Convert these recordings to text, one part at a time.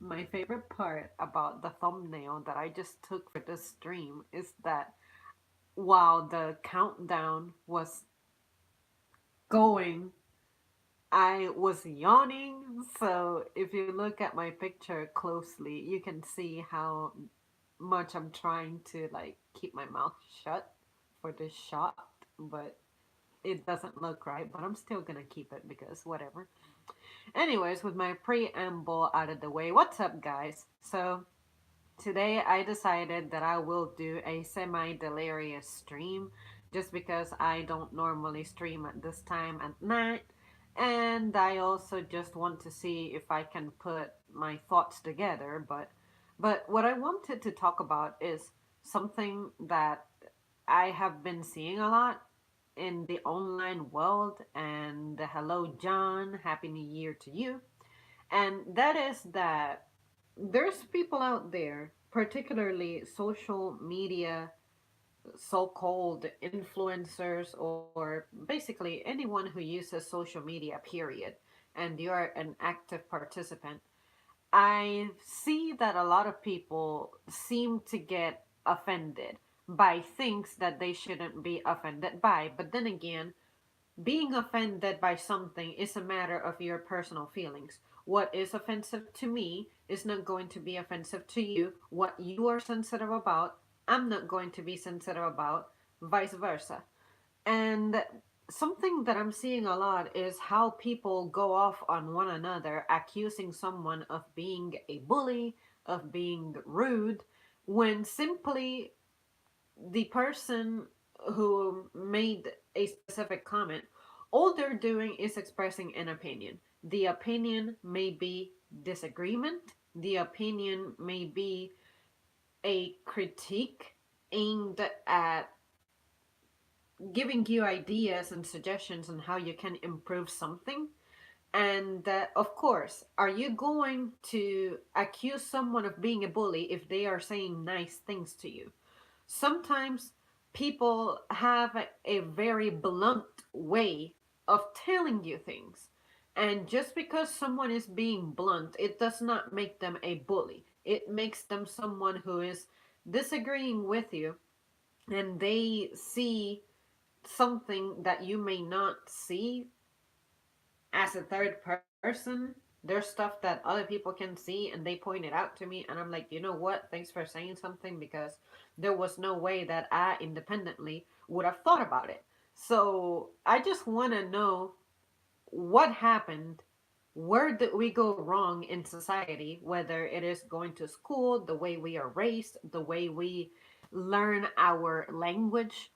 My favorite part about the thumbnail that I just took for this stream is that while the countdown was going, I was yawning. So if you look at my picture closely, you can see how much I'm trying to like keep my mouth shut for this shot, but it doesn't look right. But I'm still gonna keep it because whatever. Anyways, with my preamble out of the way, what's up, guys? So today I decided that I will do a semi delirious stream just because I don't normally stream at this time at night. And I also just want to see if I can put my thoughts together. But what I wanted to talk about is something that I have been seeing a lot in the online world. And hello, John. Happy New Year to you. And that is that there's people out there, particularly social media so-called influencers, or basically anyone who uses social media, period, and you're an active participant. I see that a lot of people seem to get offended by things that they shouldn't be offended by. But then again, being offended by something is a matter of your personal feelings. What is offensive to me is not going to be offensive to you. What you are sensitive about, I'm not going to be sensitive about, vice versa. And something that I'm seeing a lot is how people go off on one another, accusing someone of being a bully, of being rude, when simply the person who made a specific comment, all they're doing is expressing an opinion. The opinion may be disagreement, the opinion may be a critique aimed at giving you ideas and suggestions on how you can improve something. And of course, are you going to accuse someone of being a bully if they are saying nice things to you? Sometimes people have a very blunt way of telling you things. And just because someone is being blunt, it does not make them a bully. It makes them someone who is disagreeing with you, and they see something that you may not see as a third person. There's stuff that other people can see and they point it out to me, and I'm like, you know what, thanks for saying something, because there was no way that I independently would have thought about it. So I just want to know what happened. Where did we go wrong in society, whether it is going to school, the way we are raised, the way we learn our language?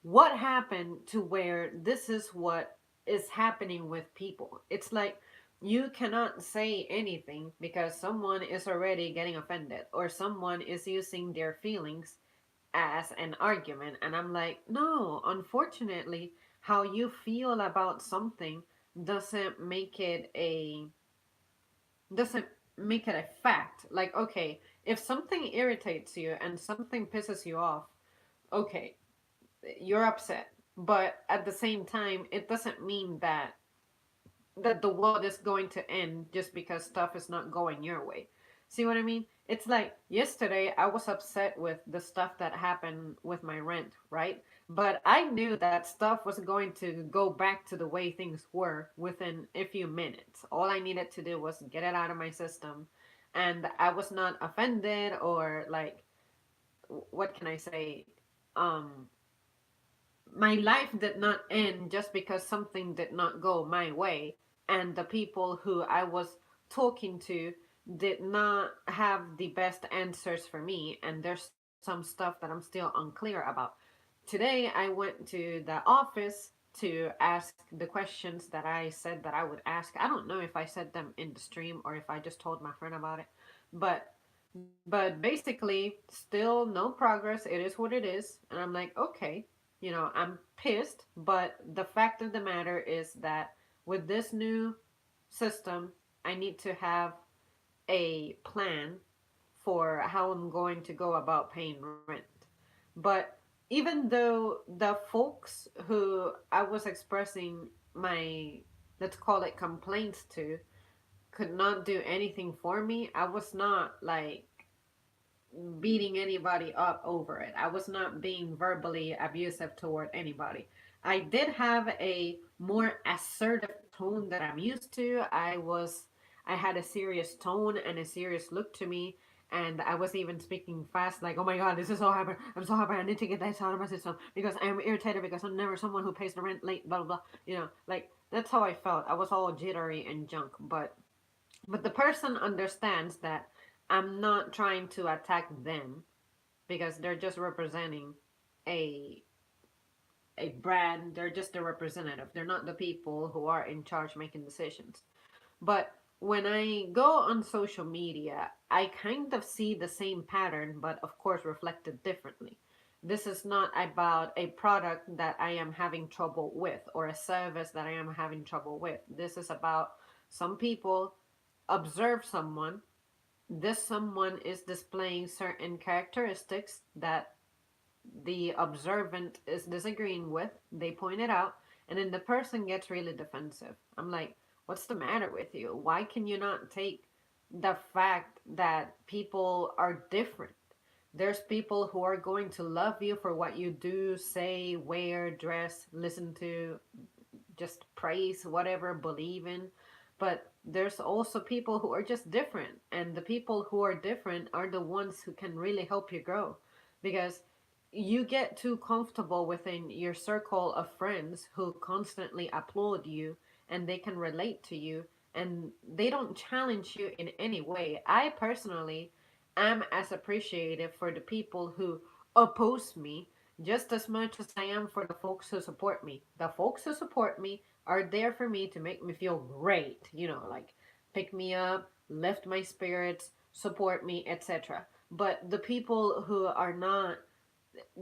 What happened to where this is what is happening with people? It's like you cannot say anything because someone is already getting offended, or someone is using their feelings as an argument. And I'm like, no, unfortunately, how you feel about something doesn't make it a doesn't make it a fact. Like, okay, if something irritates you and something pisses you off, okay, you're upset. But at the same time, it doesn't mean that the world is going to end just because stuff is not going your way. See what I mean? It's like yesterday I was upset with the stuff that happened with my rent, right? But I knew that stuff was going to go back to the way things were within a few minutes. All I needed to do was get it out of my system. And I was not offended, or like, what can I say? Um, my life did not end just because something did not go my way, and the people who I was talking to did not have the best answers for me, and there's some stuff that I'm still unclear about. Today I went to the office to ask the questions that I said that I would ask. I don't know if I said them in the stream or if I just told my friend about it, but basically still no progress. It is what it is, and I'm like, okay, I'm pissed, but the fact of the matter is that with this new system, I need to have a plan for how I'm going to go about paying rent. But even though the folks who I was expressing my, let's call it, complaints to, could not do anything for me, I was not like beating anybody up over it. I was not being verbally abusive toward anybody. I did have a more assertive tone that I'm used to. I had a serious tone and a serious look to me. And I was even speaking fast, like, oh my God, this is so hyper. I'm so hyper. I need to get this out of my system because I'm irritated because I'm never someone who pays the rent late, blah, blah, blah. Like, that's how I felt. I was all jittery and junk. But the person understands that I'm not trying to attack them because they're just representing a a brand. They're just a representative. They're not the people who are in charge making decisions. But when I go on social media, I kind of see the same pattern, but of course reflected differently. This is not about a product that I am having trouble with or a service that I am having trouble with. This is about some people observe someone. This someone is displaying certain characteristics that the observant is disagreeing with. They point it out, and then the person gets really defensive. I'm like, what's the matter with you? Why can you not take the fact that people are different? There's people who are going to love you for what you do, say, wear, dress, listen to, just praise, whatever, believe in. But there's also people who are just different. And the people who are different are the ones who can really help you grow. Because you get too comfortable within your circle of friends who constantly applaud you and they can relate to you and they don't challenge you in any way. I personally am as appreciative for the people who oppose me just as much as I am for the folks who support me. The folks who support me are there for me to make me feel great, like pick me up, lift my spirits, support me, etc. But the people who are not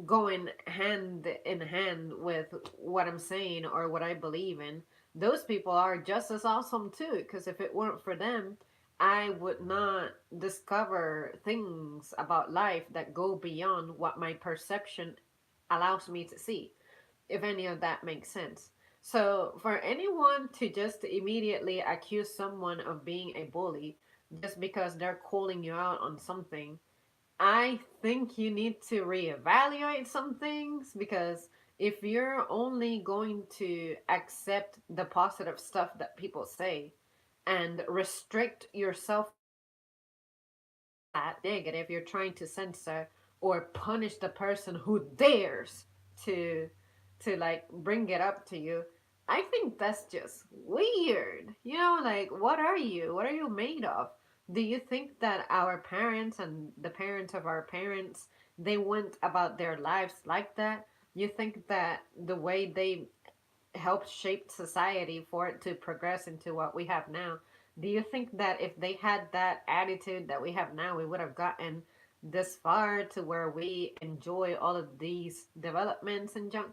going hand in hand with what I'm saying or what I believe in, those people are just as awesome too. Because if it weren't for them, I would not discover things about life that go beyond what my perception allows me to see, if any of that makes sense. So, for anyone to just immediately accuse someone of being a bully just because they're calling you out on something, I think you need to reevaluate some things because if you're only going to accept the positive stuff that people say and restrict yourself to that negative, you're trying to censor or punish the person who dares to like bring it up to you. I think that's just weird. Like what are you? What are you made of? Do you think that our parents and the parents of our parents they went about their lives like that? You think that the way they helped shape society for it to progress into what we have now. Do you think that if they had that attitude that we have now, we would have gotten this far to where we enjoy all of these developments and junk?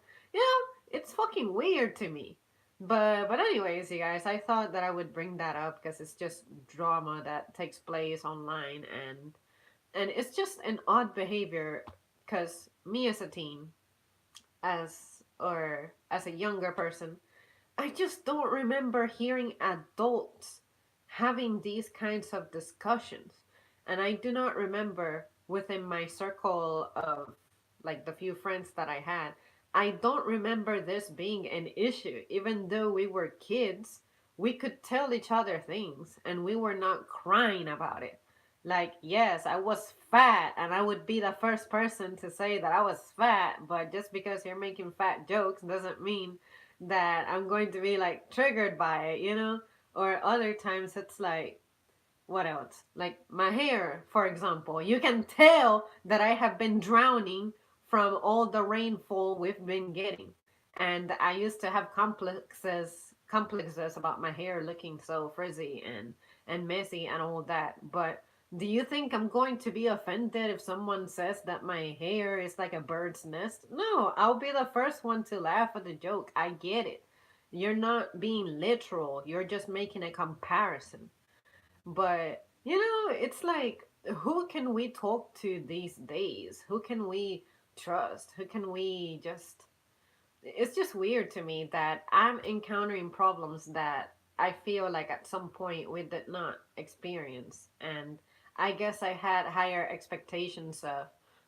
It's fucking weird to me. But anyways, you guys, I thought that I would bring that up because it's just drama that takes place online and it's just an odd behavior because me as a teen as a younger person, I just don't remember hearing adults having these kinds of discussions. And I do not remember within my circle of like the few friends that I had, I don't remember this being an issue. Even though we were kids, we could tell each other things and we were not crying about it. Like, yes, I was fat, and I would be the first person to say that I was fat, but just because you're making fat jokes doesn't mean that I'm going to be like triggered by it. Or other times it's like, what else? Like my hair, for example. You can tell that I have been drowning from all the rainfall we've been getting. And I used to have complexes about my hair looking so frizzy and messy and all that. But do you think I'm going to be offended if someone says that my hair is like a bird's nest? No, I'll be the first one to laugh at the joke. I get it. You're not being literal. You're just making a comparison. But, it's like, who can we talk to these days? Who can we trust? Who can we just. It's just weird to me that I'm encountering problems that I feel like at some point we did not experience. And I guess I had higher expectations of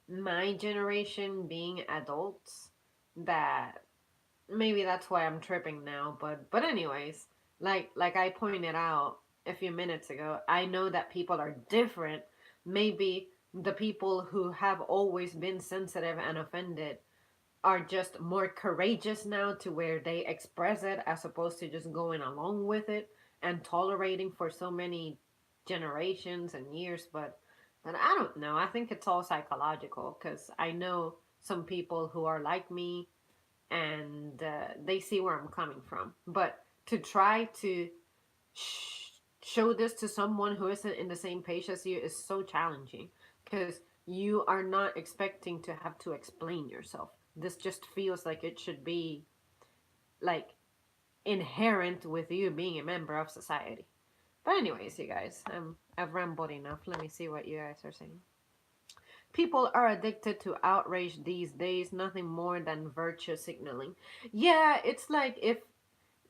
my generation being adults, that maybe that's why I'm tripping now. But anyways, like I pointed out a few minutes ago, I know that people are different. Maybe the people who have always been sensitive and offended are just more courageous now to where they express it as opposed to just going along with it and tolerating for so many generations and years. But I don't know. I think it's all psychological because I know some people who are like me, and they see where I'm coming from. But to try to show this to someone who isn't in the same page as you is so challenging because you are not expecting to have to explain yourself. This just feels like it should be like inherent with you being a member of society. But anyways, you guys, I've rambled enough. Let me see what you guys are saying. People are addicted to outrage these days, nothing more than virtue signaling. Yeah, it's like if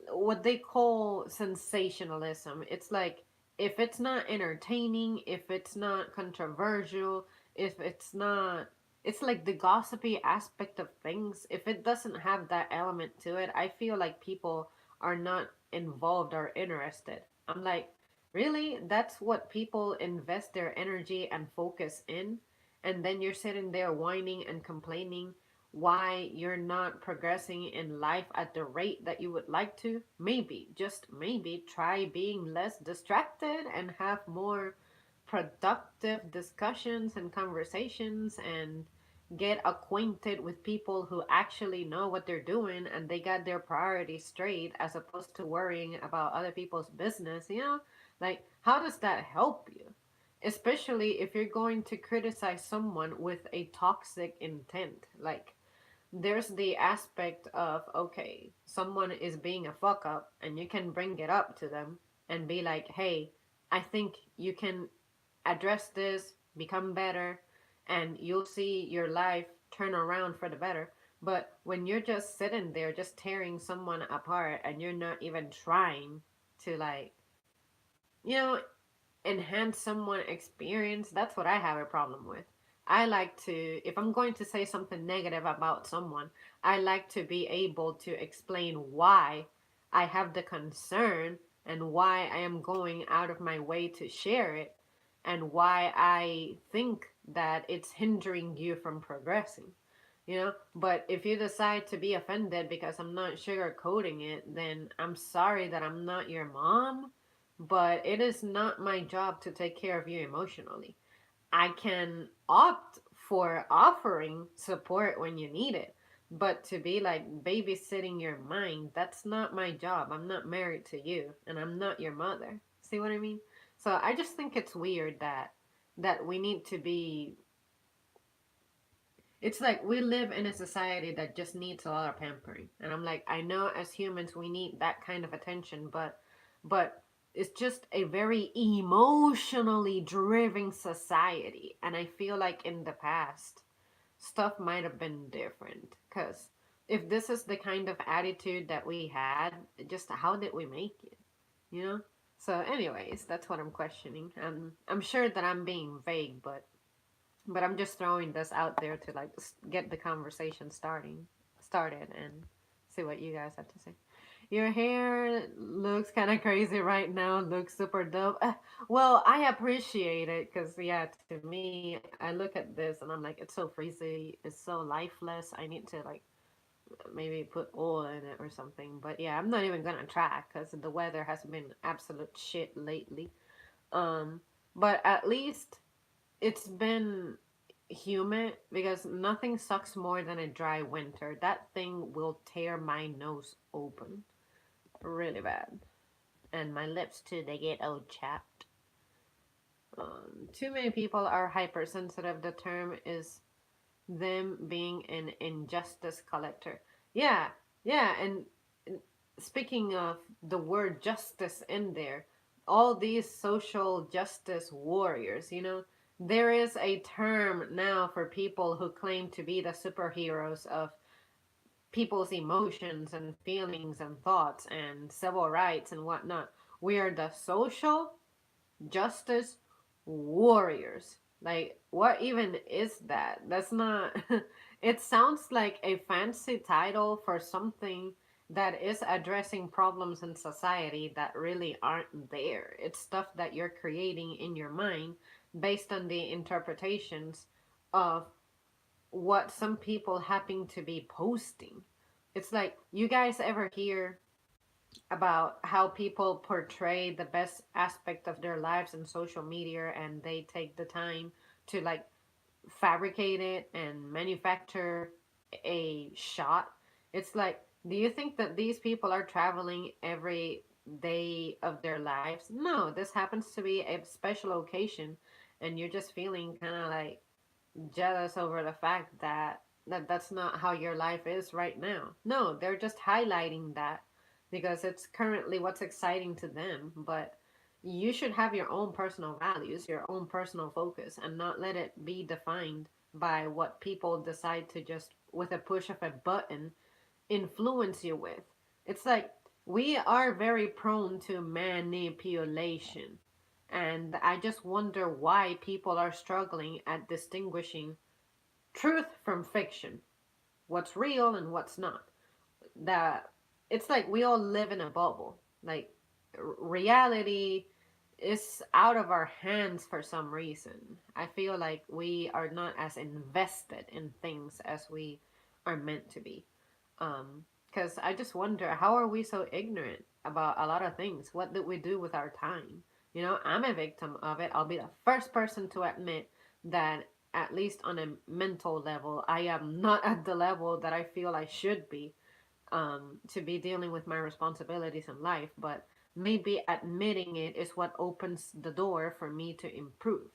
what they call sensationalism. It's like if it's not entertaining, if it's not controversial, if it's not, it's like the gossipy aspect of things. If it doesn't have that element to it, I feel like people are not involved or interested. I'm like, really? That's what people invest their energy and focus in? And then you're sitting there whining and complaining why you're not progressing in life at the rate that you would like to. Maybe, just maybe, try being less distracted and have more productive discussions and conversations, and get acquainted with people who actually know what they're doing and they got their priorities straight as opposed to worrying about other people's business, you know? Like, how does that help you? Especially if you're going to criticize someone with a toxic intent. Like, there's the aspect of, okay, someone is being a fuck up and you can bring it up to them and be like, hey, I think you can address this, become better, and you'll see your life turn around for the better. But when you're just sitting there just tearing someone apart and you're not even trying to, like, you know, enhance someone experience, that's what I have a problem with. I like to, if I'm going to say something negative about someone, I like to be able to explain why I have the concern and why I am going out of my way to share it and why I think that it's hindering you from progressing. You know, but if you decide to be offended because I'm not sugarcoating it, then I'm sorry that I'm not your mom, but it is not my job to take care of you emotionally. I can opt for offering support when you need it, but to be like babysitting your mind, that's not my job. I'm not married to you, and I'm not your mother. See what I mean? So I just think it's weird that we need to be, it's like we live in a society that just needs a lot of pampering. And I'm like, I know as humans we need that kind of attention, but it's just a very emotionally driven society. And I feel like in the past stuff might have been different, cuz if this is the kind of attitude that we had, just how did we make it? You know? So anyways, that's what I'm questioning. I'm sure that I'm being vague, but I'm just throwing this out there to like get the conversation started and see what you guys have to say. Your hair looks kind of crazy right now. Looks super dope. Well, I appreciate it because yeah, to me, I look at this and I'm like, it's so frizzy, it's so lifeless. I need to like maybe put oil in it or something. But yeah, I'm not even gonna try because the weather has been absolute shit lately. Um, but at least it's been humid because nothing sucks more than a dry winter. That thing will tear my nose open really bad. And my lips too, they get all chapped. Too many people are hypersensitive. The term is them being an injustice collector. Yeah, yeah, and speaking of the word justice in there, all these social justice warriors, you know, there is a term now for people who claim to be the superheroes of people's emotions and feelings and thoughts and civil rights and whatnot. We are the social justice warriors. Like, what even is that? That's not. It sounds like a fancy title for something that is addressing problems in society that really aren't there. It's stuff that you're creating in your mind based on the interpretations of what some people happen to be posting. It's like, you guys ever hear about how people portray the best aspect of their lives in social media and they take the time to like fabricate it and manufacture a shot? It's like, do you think that these people are traveling every day of their lives? No, this happens to be a special occasion and you're just feeling kind of like jealous over the fact that that's not how your life is right now. No, they're just highlighting that because it's currently what's exciting to them, but you should have your own personal values, your own personal focus, and not let it be defined by what people decide to just with a push of a button influence you with. It's like, we are very prone to manipulation. And I just wonder why people are struggling at distinguishing truth from fiction, what's real and what's not. That it's like we all live in a bubble. Like, reality is out of our hands for some reason. I feel like we are not as invested in things as we are meant to be. Because I just wonder, how are we so ignorant about a lot of things? What did we do with our time? You know, I'm a victim of it. I'll be the first person to admit that, at least on a mental level, I am not at the level that I feel I should be, to be dealing with my responsibilities in life. But maybe admitting it is what opens the door for me to improve,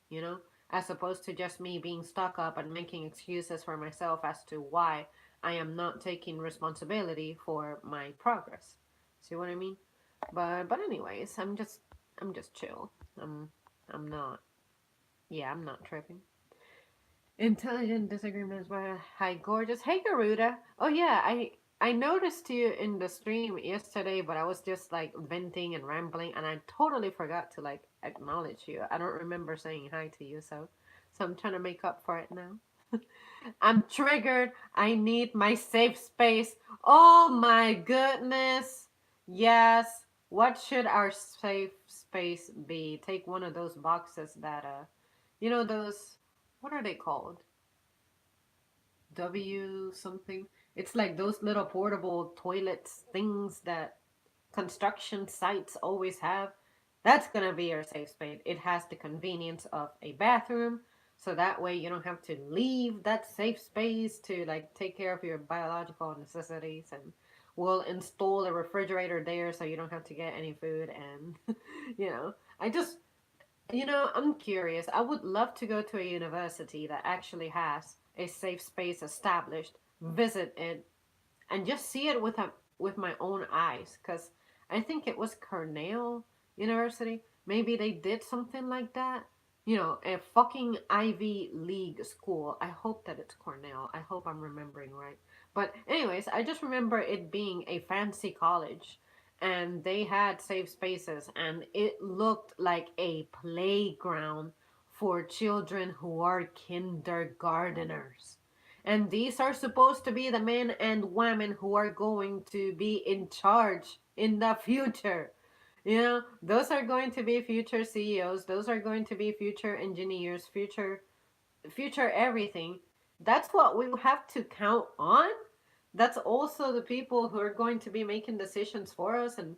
you know, as opposed to just me being stuck up and making excuses for myself as to why I am not taking responsibility for my progress. See what I mean? But anyways, I'm just chill. I'm not. Yeah, I'm not tripping. Intelligent disagreements by Hi Gorgeous. Hey Garuda. Oh yeah, I noticed you in the stream yesterday, but I was just like venting and rambling and I totally forgot to like acknowledge you. I don't remember saying hi to you, so I'm trying to make up for it now. I'm triggered. I need my safe space. Oh my goodness. Yes. What should our safe space be? Take one of those boxes that those, what are they called? W something. It's like those little portable toilets things that construction sites always have. That's gonna be your safe space. It has the convenience of a bathroom, so that way you don't have to leave that safe space to like take care of your biological necessities. And we'll install a refrigerator there so you don't have to get any food. And I just, I'm curious. I would love to go to a university that actually has a safe space established, visit it, and just see it with my own eyes. Because I think it was Cornell University. Maybe they did something like that. A fucking Ivy League school. I hope that it's Cornell. I hope I'm remembering right. But anyways, I just remember it being a fancy college and they had safe spaces and it looked like a playground for children who are kindergarteners. And these are supposed to be the men and women who are going to be in charge in the future. Those are going to be future CEOs, those are going to be future engineers, future everything. That's what we have to count on. That's also the people who are going to be making decisions for us and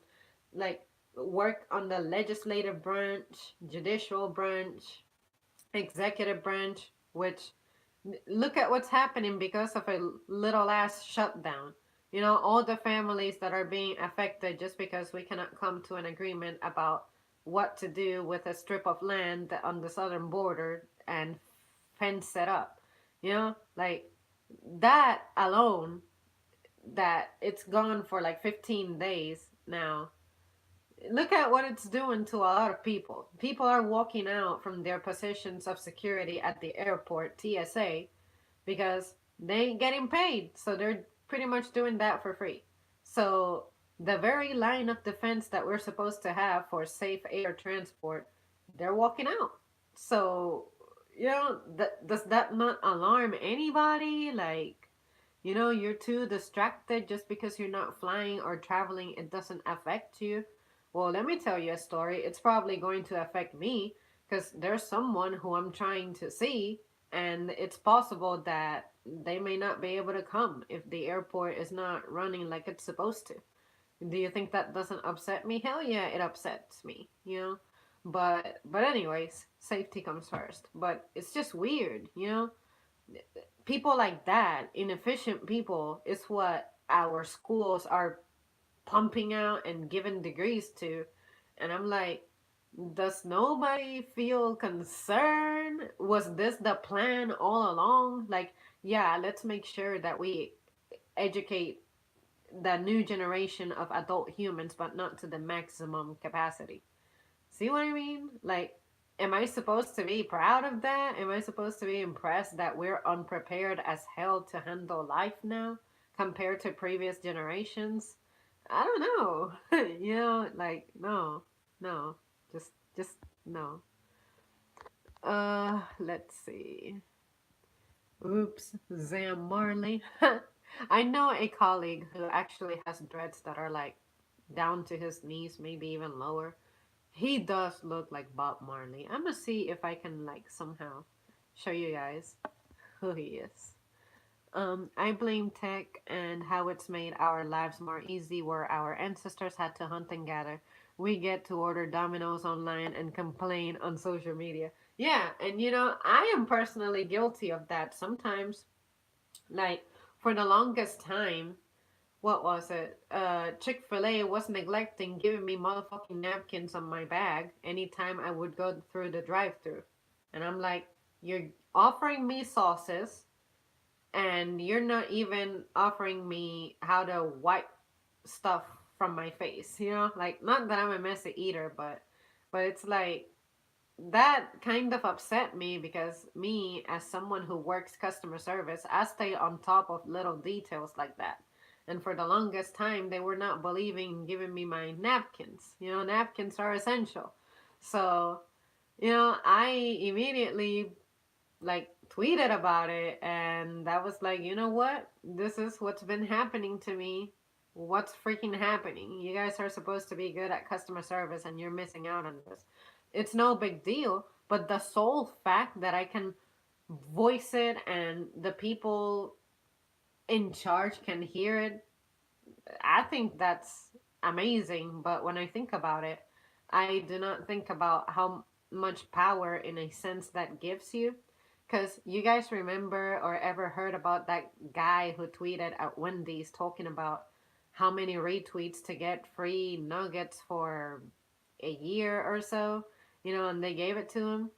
like work on the legislative branch, judicial branch, executive branch, which look at what's happening because of a little ass shutdown. All the families that are being affected just because we cannot come to an agreement about what to do with a strip of land on the southern border and fence it up. Like that alone, that it's gone for like 15 days now. Look at what it's doing to a lot of people. People are walking out from their positions of security at the airport, TSA, because they ain't getting paid. So they're pretty much doing that for free. So the very line of defense that we're supposed to have for safe air transport, they're walking out. So, does that not alarm anybody? Like, you're too distracted just because you're not flying or traveling, it doesn't affect you. Well, let me tell you a story. It's probably going to affect me because there's someone who I'm trying to see, and it's possible that they may not be able to come if the airport is not running like it's supposed to. Do you think that doesn't upset me? Hell yeah, it upsets me. But anyways, safety comes first. But it's just weird. People like that, inefficient people, is what our schools are pumping out and giving degrees to. And I'm like, does nobody feel concerned? Was this the plan all along? Like, yeah, let's make sure that we educate the new generation of adult humans, but not to the maximum capacity. See what I mean? Like, am I supposed to be proud of that? Am I supposed to be impressed that we're unprepared as hell to handle life now compared to previous generations? I don't know. Like, no, no, just no. Let's see. Oops, Zam Marley. I know a colleague who actually has dreads that are like down to his knees, maybe even lower. He does look like Bob Marley. I'm gonna see if I can like somehow show you guys who he is. I blame tech and how it's made our lives more easy where our ancestors had to hunt and gather. We get to order Domino's online and complain on social media. Yeah, and I am personally guilty of that sometimes. Like, for the longest time, what was it? Chick-fil-A was neglecting giving me motherfucking napkins on my bag anytime I would go through the drive-through. And I'm like, you're offering me sauces and you're not even offering me how to wipe stuff from my face. Like, not that I'm a messy eater, but it's like that kind of upset me because me, as someone who works customer service, I stay on top of little details like that. And for the longest time, they were not believing in giving me my napkins. Napkins are essential. So, I immediately like tweeted about it, and that was like, you know what? This is what's been happening to me. What's freaking happening? You guys are supposed to be good at customer service and you're missing out on this. It's no big deal, but the sole fact that I can voice it and the people in charge can hear it, I think that's amazing. But when I think about it, I do not think about how much power, in a sense, that gives you. Because you guys remember or ever heard about that guy who tweeted at Wendy's talking about how many retweets to get free nuggets for a year or so, and they gave it to him?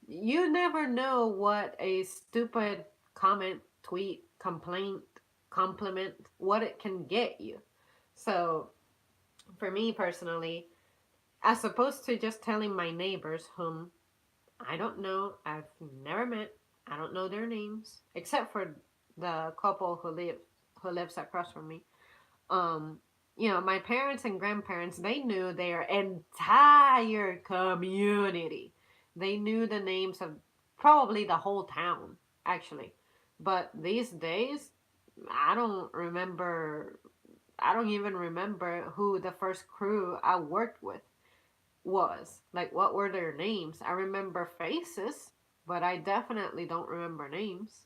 You never know what a stupid comment, tweet, complaint, compliment, what it can get you. So, for me personally, as opposed to just telling my neighbors, whom I don't know, I've never met, I don't know their names, except for the couple who lives across from me. Um, my parents and grandparents, they knew their entire community. They knew the names of probably the whole town, actually. But these days, I don't remember I don't even remember who the first crew I worked with was. Like, what were their names? I remember faces, but I definitely don't remember names.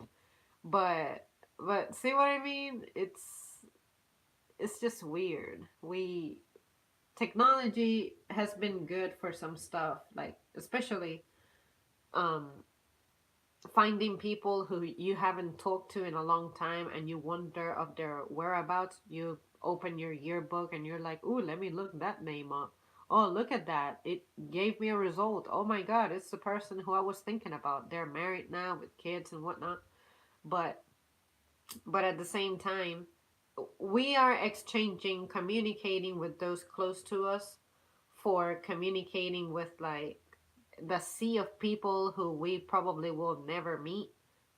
But see what I mean? It's just weird. Technology has been good for some stuff, like especially um finding people who you haven't talked to in a long time and you wonder of their whereabouts. You open your yearbook and you're like, ooh, let me look that name up. Oh, look at that. It gave me a result. Oh my god, it's the person who I was thinking about. They're married now with kids and whatnot. But at the same time, we are exchanging, communicating with those close to us for communicating with like the sea of people who we probably will never meet,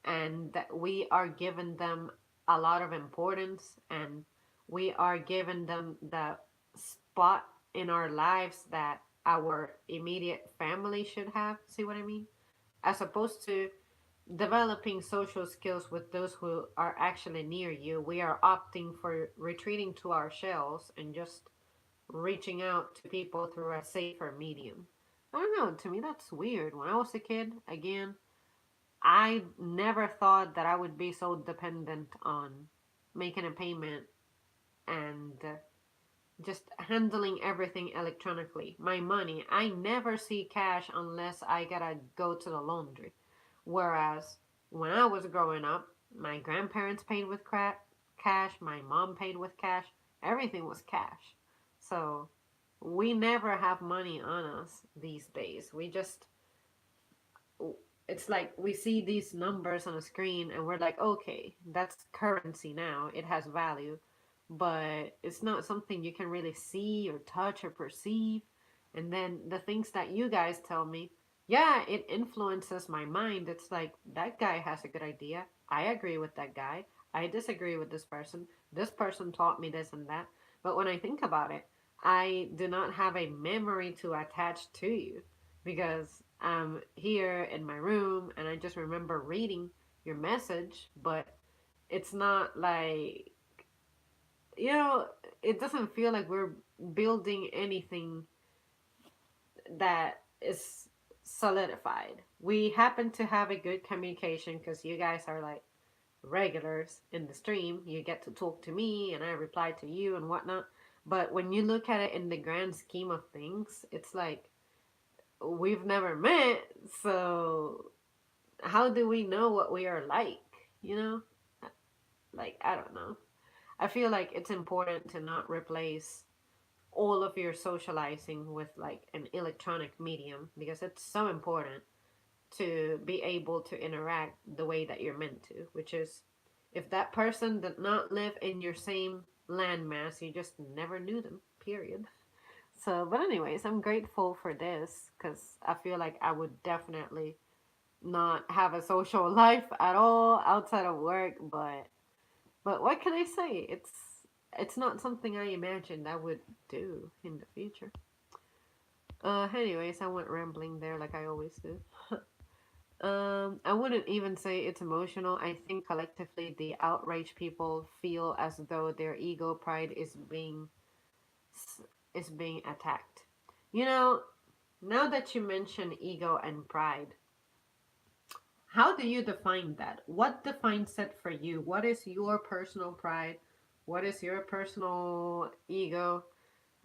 and that we are giving them a lot of importance, and we are giving them the spot in our lives that our immediate family should have. See what I mean? As opposed to developing social skills with those who are actually near you, we are opting for retreating to our shells and just reaching out to people through a safer medium. I don't know, to me that's weird. When I was a kid, again, I never thought that I would be so dependent on making a payment and just handling everything electronically. My money, I never see cash unless I gotta go to the laundry. Whereas when I was growing up, my grandparents paid with cash, my mom paid with cash, everything was cash. So we never have money on us these days. We just, it's like we see these numbers on a screen and we're like, okay, that's currency now, it has value, but it's not something you can really see or touch or perceive. And then the things that you guys tell me, yeah, it influences my mind. It's like, that guy has a good idea, I agree with that guy, I disagree with this person taught me this and that. But when I think about it, I do not have a memory to attach to you, because I'm here in my room and I just remember reading your message, but it's not like, you know, it doesn't feel like we're building anything that is solidified. We happen to have a good communication because you guys are like regulars in the stream. You get to talk to me and I reply to you and whatnot. But when you look at it in the grand scheme of things, it's like we've never met, so how do we know what we are like? You know? Like, I don't know. I feel like it's important to not replace all of your socializing with like an electronic medium, because it's so important to be able to interact the way that you're meant to, which is, if that person did not live in your same landmass, you just never knew them, period. So, but anyways, I'm grateful for this because I feel like I would definitely not have a social life at all outside of work. But what can I say? It's not something I imagined I would do in the future. Anyways, I went rambling there like I always do. I wouldn't even say it's emotional. I think collectively the outraged people feel as though their ego pride is being attacked. You know, now that you mention ego and pride, how do you define that? What defines it for you? What is your personal pride? What is your personal ego?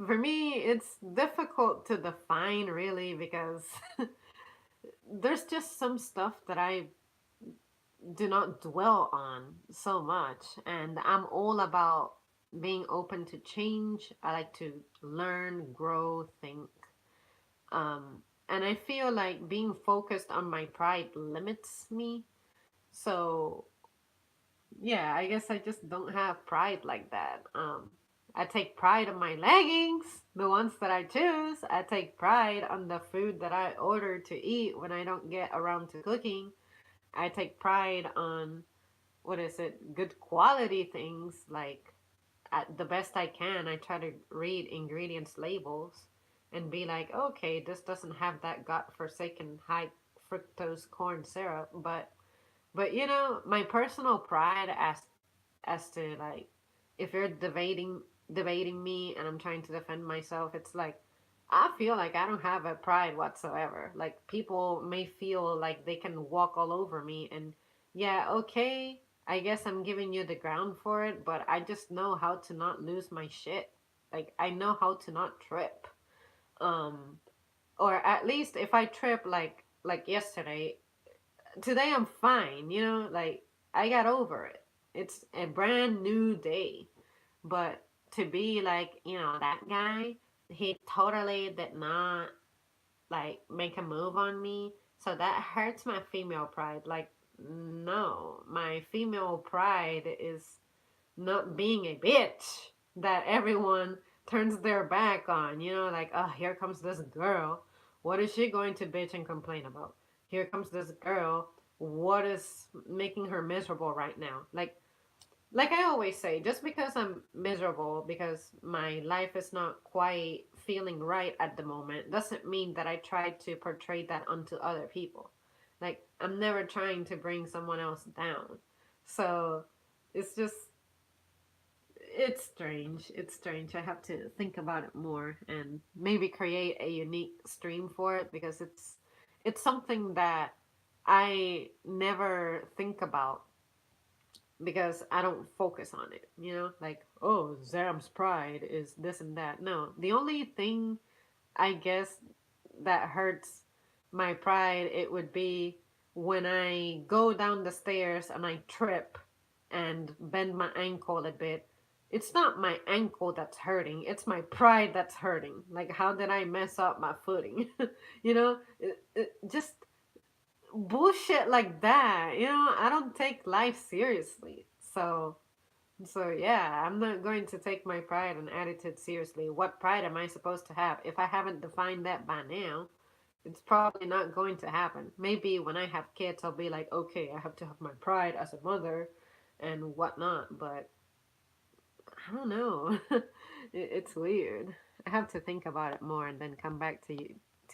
For me, it's difficult to define really, because there's just some stuff that I do not dwell on so much, and I'm all about being open to change. I like to learn, grow, think. And I feel like being focused on my pride limits me. So yeah, I guess I just don't have pride like that. I take pride on my leggings, the ones that I choose. I take pride on the food that I order to eat when I don't get around to cooking. I take pride on, what is it, good quality things. Like, at the best I can, I try to read ingredients labels and be like, okay, this doesn't have that godforsaken high fructose corn syrup, but you know, my personal pride, as to like, if you're debating me and I'm trying to defend myself, it's like, I feel like I don't have a pride whatsoever. Like, people may feel like they can walk all over me, and yeah, okay, I guess I'm giving you the ground for it, but I just know how to not lose my shit. Like, I know how to not trip. Um or at least if I trip, like yesterday, today I'm fine, you know, like I got over it. It's a brand new day. But to be like, you know, that guy, he totally did not like make a move on me. So that hurts my female pride. Like, no, my female pride is not being a bitch that everyone turns their back on. You know, like, oh, here comes this girl. What is she going to bitch and complain about? Here comes this girl. What is making her miserable right now? Like, Like I always say, just because I'm miserable because my life is not quite feeling right at the moment doesn't mean that I try to portray that onto other people. Like I'm never trying to bring someone else down. So it's just it's strange. It's strange. I have to think about it more and maybe create a unique stream for it because it's something that I never think about because I don't focus on it, you know? Like, oh, Zaram's pride is this and that. No, the only thing I guess that hurts my pride, it would be when I go down the stairs and I trip and bend my ankle a bit. It's not my ankle that's hurting, it's my pride that's hurting. Like, how did I mess up my footing? You know, just bullshit like that. You know, I don't take life seriously. So yeah, I'm not going to take my pride and attitude seriously. What pride am I supposed to have? If I haven't defined that by now, it's probably not going to happen. Maybe when I have kids, I'll be like, okay, I have to have my pride as a mother and whatnot. But I don't know. It's weird. I have to think about it more and then come back to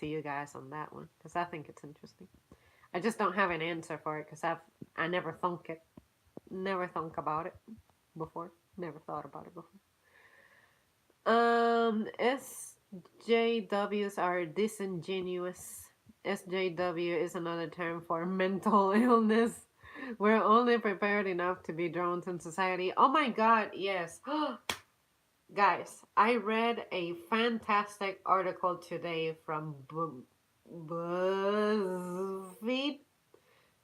you guys on that one because I think it's interesting. I just don't have an answer for it because I never thunk about it before. Never thought about it before. SJWs are disingenuous. SJW is another term for mental illness. We're only prepared enough to be drones in society. Oh my god, yes. Guys, I read a fantastic article today from BuzzFeed,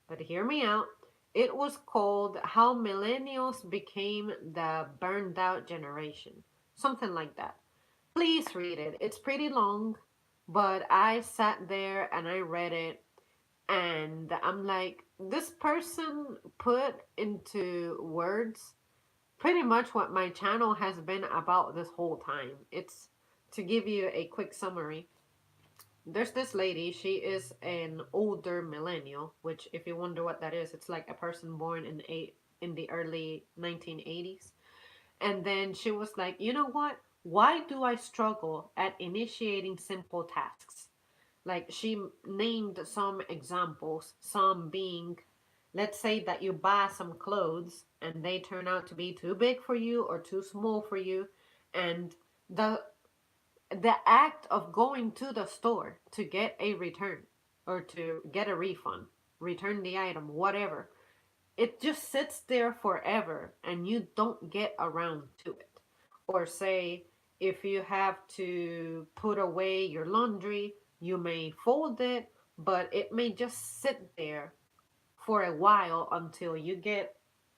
but hear me out. It was called How Millennials Became the Burned Out Generation. Something like that. Please read it. It's pretty long, but I sat there and I read it and I'm like, this person put into words pretty much what my channel has been about this whole time. It's to give you a quick summary. There's this lady, she is an older millennial, which if you wonder what that is, it's like a person born in the early 1980s. And then she was like, you know what? Why do I struggle at initiating simple tasks? Like she named some examples, some being, let's say that you buy some clothes and they turn out to be too big for you or too small for you. And the the act of going to the store to get a return or to get a refund, return the item, whatever, it just sits there forever and you don't get around to it. Or say, if you have to put away your laundry, you may fold it, but it may just sit there for a while until you get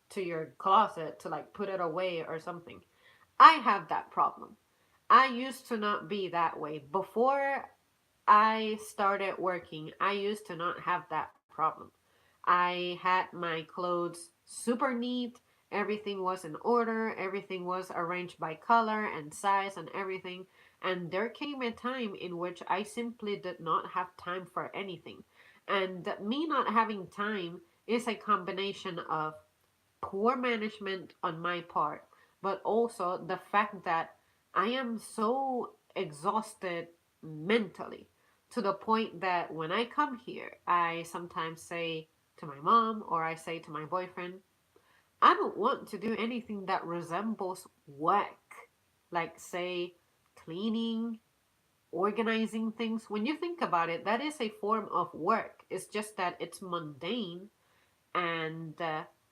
to your closet to like put it away or something. I have that problem. I used to not be that way. Before I started working, I used to not have that problem. I had my clothes super neat. Everything was in order. Everything was arranged by color and size and everything. And there came a time in which I simply did not have time for anything. And me not having time is a combination of poor management on my part, but also the fact that I am so exhausted mentally to the point that when I come here, I sometimes say to my mom or I say to my boyfriend, I don't want to do anything that resembles work. Like, say, cleaning, organizing things. When you think about it, that is a form of work. It's just that it's mundane and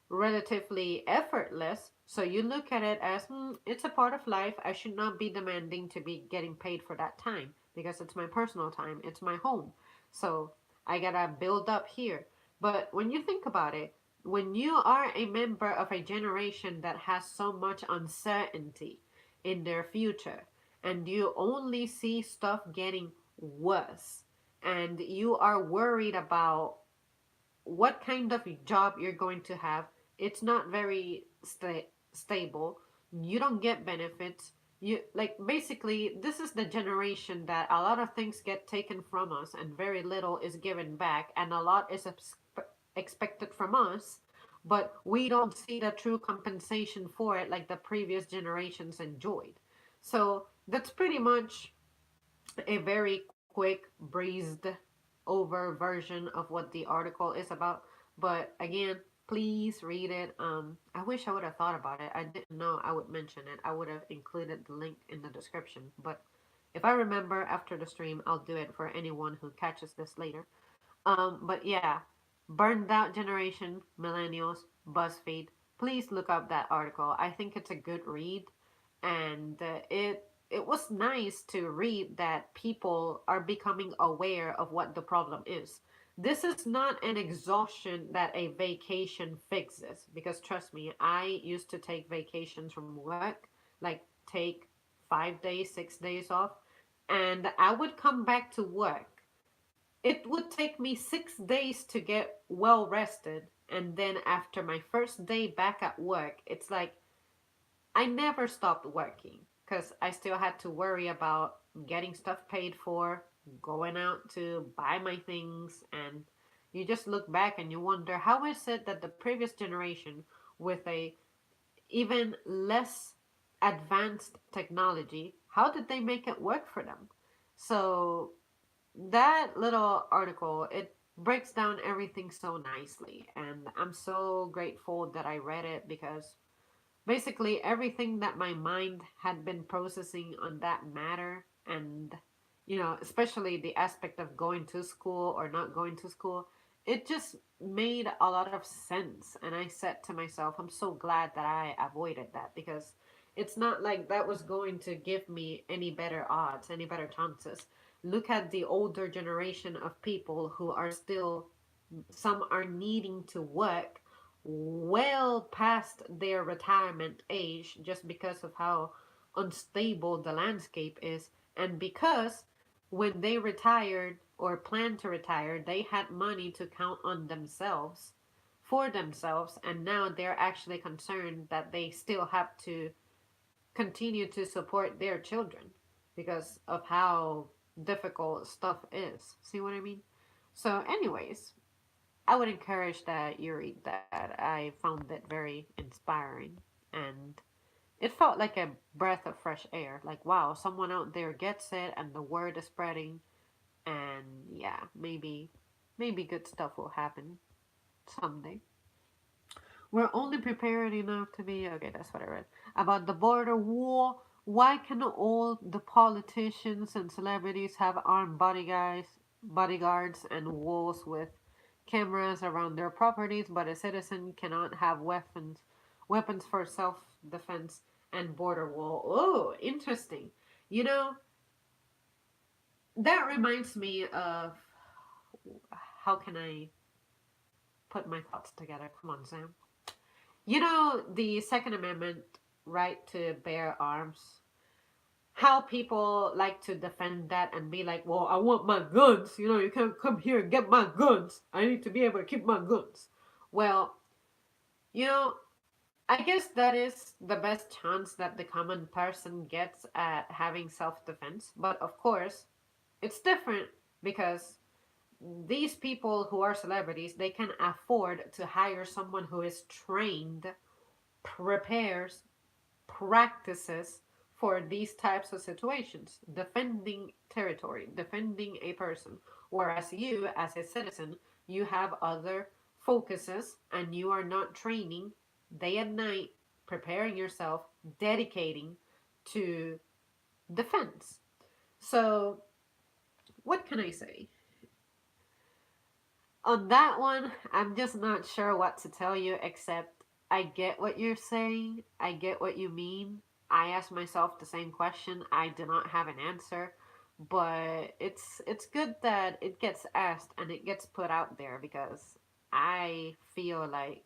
relatively effortless. So you look at it as, it's a part of life. I should not be demanding to be getting paid for that time because it's my personal time, it's my home. So I gotta build up here. But when you think about it, when you are a member of a generation that has so much uncertainty in their future, and you only see stuff getting worse, and you are worried about what kind of job you're going to have. It's not very stable. You don't get benefits. You like basically this is the generation that a lot of things get taken from us and very little is given back and a lot is expected from us but we don't see the true compensation for it like the previous generations enjoyed. So that's pretty much a very quick, breezed over version of what the article is about. But again, please read it. I wish I would have thought about it. I didn't know I would mention it. I would have included the link in the description. But if I remember after the stream, I'll do it for anyone who catches this later. But yeah, Burned Out Generation, Millennials, BuzzFeed. Please look up that article. I think it's a good read, and it was nice to read that people are becoming aware of what the problem is. This is not an exhaustion that a vacation fixes, because trust me, I used to take vacations from work, like take 5 days, 6 days off, and I would come back to work. It would take me 6 days to get well rested, and then after my first day back at work, it's like I never stopped working because I still had to worry about getting stuff paid for, going out to buy my things, and you just look back and you wonder how is it that the previous generation with a even less advanced technology, how did they make it work for them? So that little article, it breaks down everything so nicely, and I'm so grateful that I read it because basically everything that my mind had been processing on that matter, and especially the aspect of going to school or not going to school, it just made a lot of sense. And I said to myself, I'm so glad that I avoided that, because it's not like that was going to give me any better odds, any better chances. Look at the older generation of people who are still, some are needing to work well past their retirement age just because of how unstable the landscape is, and because when they retired or planned to retire, they had money to count on themselves for themselves, and now they're actually concerned that they still have to continue to support their children because of how difficult stuff is. See what I mean? So anyways, I would encourage that you read that. I found it very inspiring, and it felt like a breath of fresh air. Like, wow, someone out there gets it and the word is spreading, and yeah, maybe good stuff will happen someday. We're only prepared enough to be okay, that's what I read. About the border war, why can all the politicians and celebrities have armed bodyguards and walls with cameras around their properties, but a citizen cannot have weapons for self-defense and border wall? Oh, interesting. You know, that reminds me of, how can I put my thoughts together? Come on, Sam. The Second Amendment right to bear arms, how people like to defend that and be like, well, I want my guns. You can't come here and get my guns. I need to be able to keep my guns. Well, you know, I guess that is the best chance that the common person gets at having self defense. But of course, it's different because these people who are celebrities, they can afford to hire someone who is trained, prepares, practices for these types of situations, defending territory, defending a person. Whereas you, as a citizen, you have other focuses and you are not training day and night, preparing yourself, dedicating to defense. So, what can I say? On that one, I'm just not sure what to tell you, except I get what you're saying. I get what you mean. I ask myself the same question. I do not have an answer, but it's good that it gets asked and it gets put out there, because I feel like,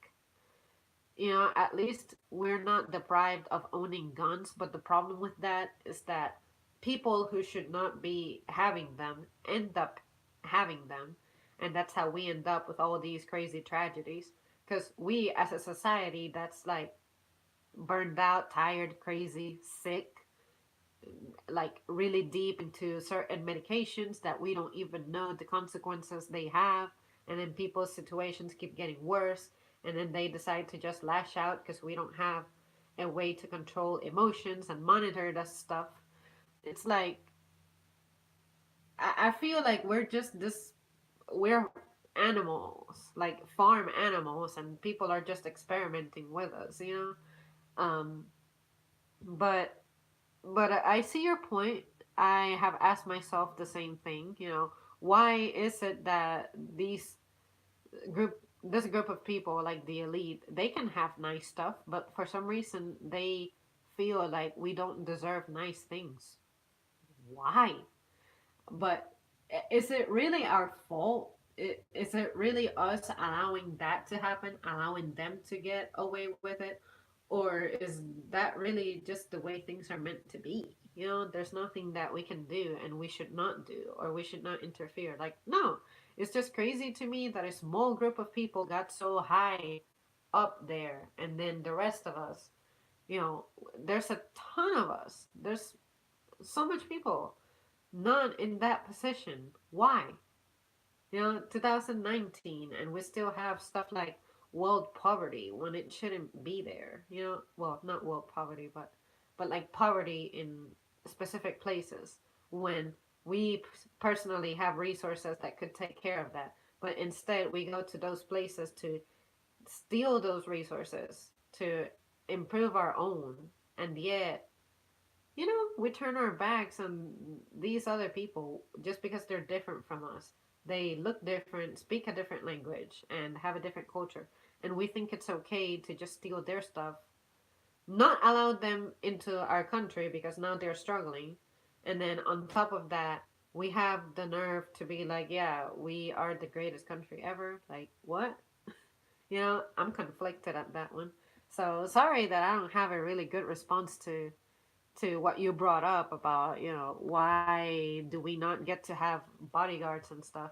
at least we're not deprived of owning guns, but the problem with that is that people who should not be having them end up having them. And that's how we end up with all these crazy tragedies. Because we, as a society that's like burned out, tired, crazy, sick, like really deep into certain medications that we don't even know the consequences they have, and then people's situations keep getting worse, and then they decide to just lash out because we don't have a way to control emotions and monitor that stuff. It's like I feel like we're just this we're animals, like farm animals, and people are just experimenting with us, you know. But I see your point. I have asked myself the same thing, you know, why is it that this group of people, like the elite, they can have nice stuff, but for some reason they feel like we don't deserve nice things. Why? But is it really our fault? Is it really us allowing that to happen, allowing them to get away with it? Or is that really just the way things are meant to be? You know, there's nothing that we can do and we should not do, or we should not interfere. Like, no, it's just crazy to me that a small group of people got so high up there, and then the rest of us, you know, there's a ton of us. There's so much people not in that position. Why? You know, 2019, and we still have stuff like world poverty when it shouldn't be there. You know, well, not world poverty, but like poverty in specific places when we personally have resources that could take care of that. But instead, we go to those places to steal those resources to improve our own, and yet you know, we turn our backs on these other people just because they're different from us. They look different, speak a different language, and have a different culture. And we think it's okay to just steal their stuff, not allow them into our country because now they're struggling. And then on top of that, we have the nerve to be like, yeah, we are the greatest country ever. Like, what? You know, I'm conflicted at that one. So sorry that I don't have a really good response to what you brought up about, you know, why do we not get to have bodyguards and stuff.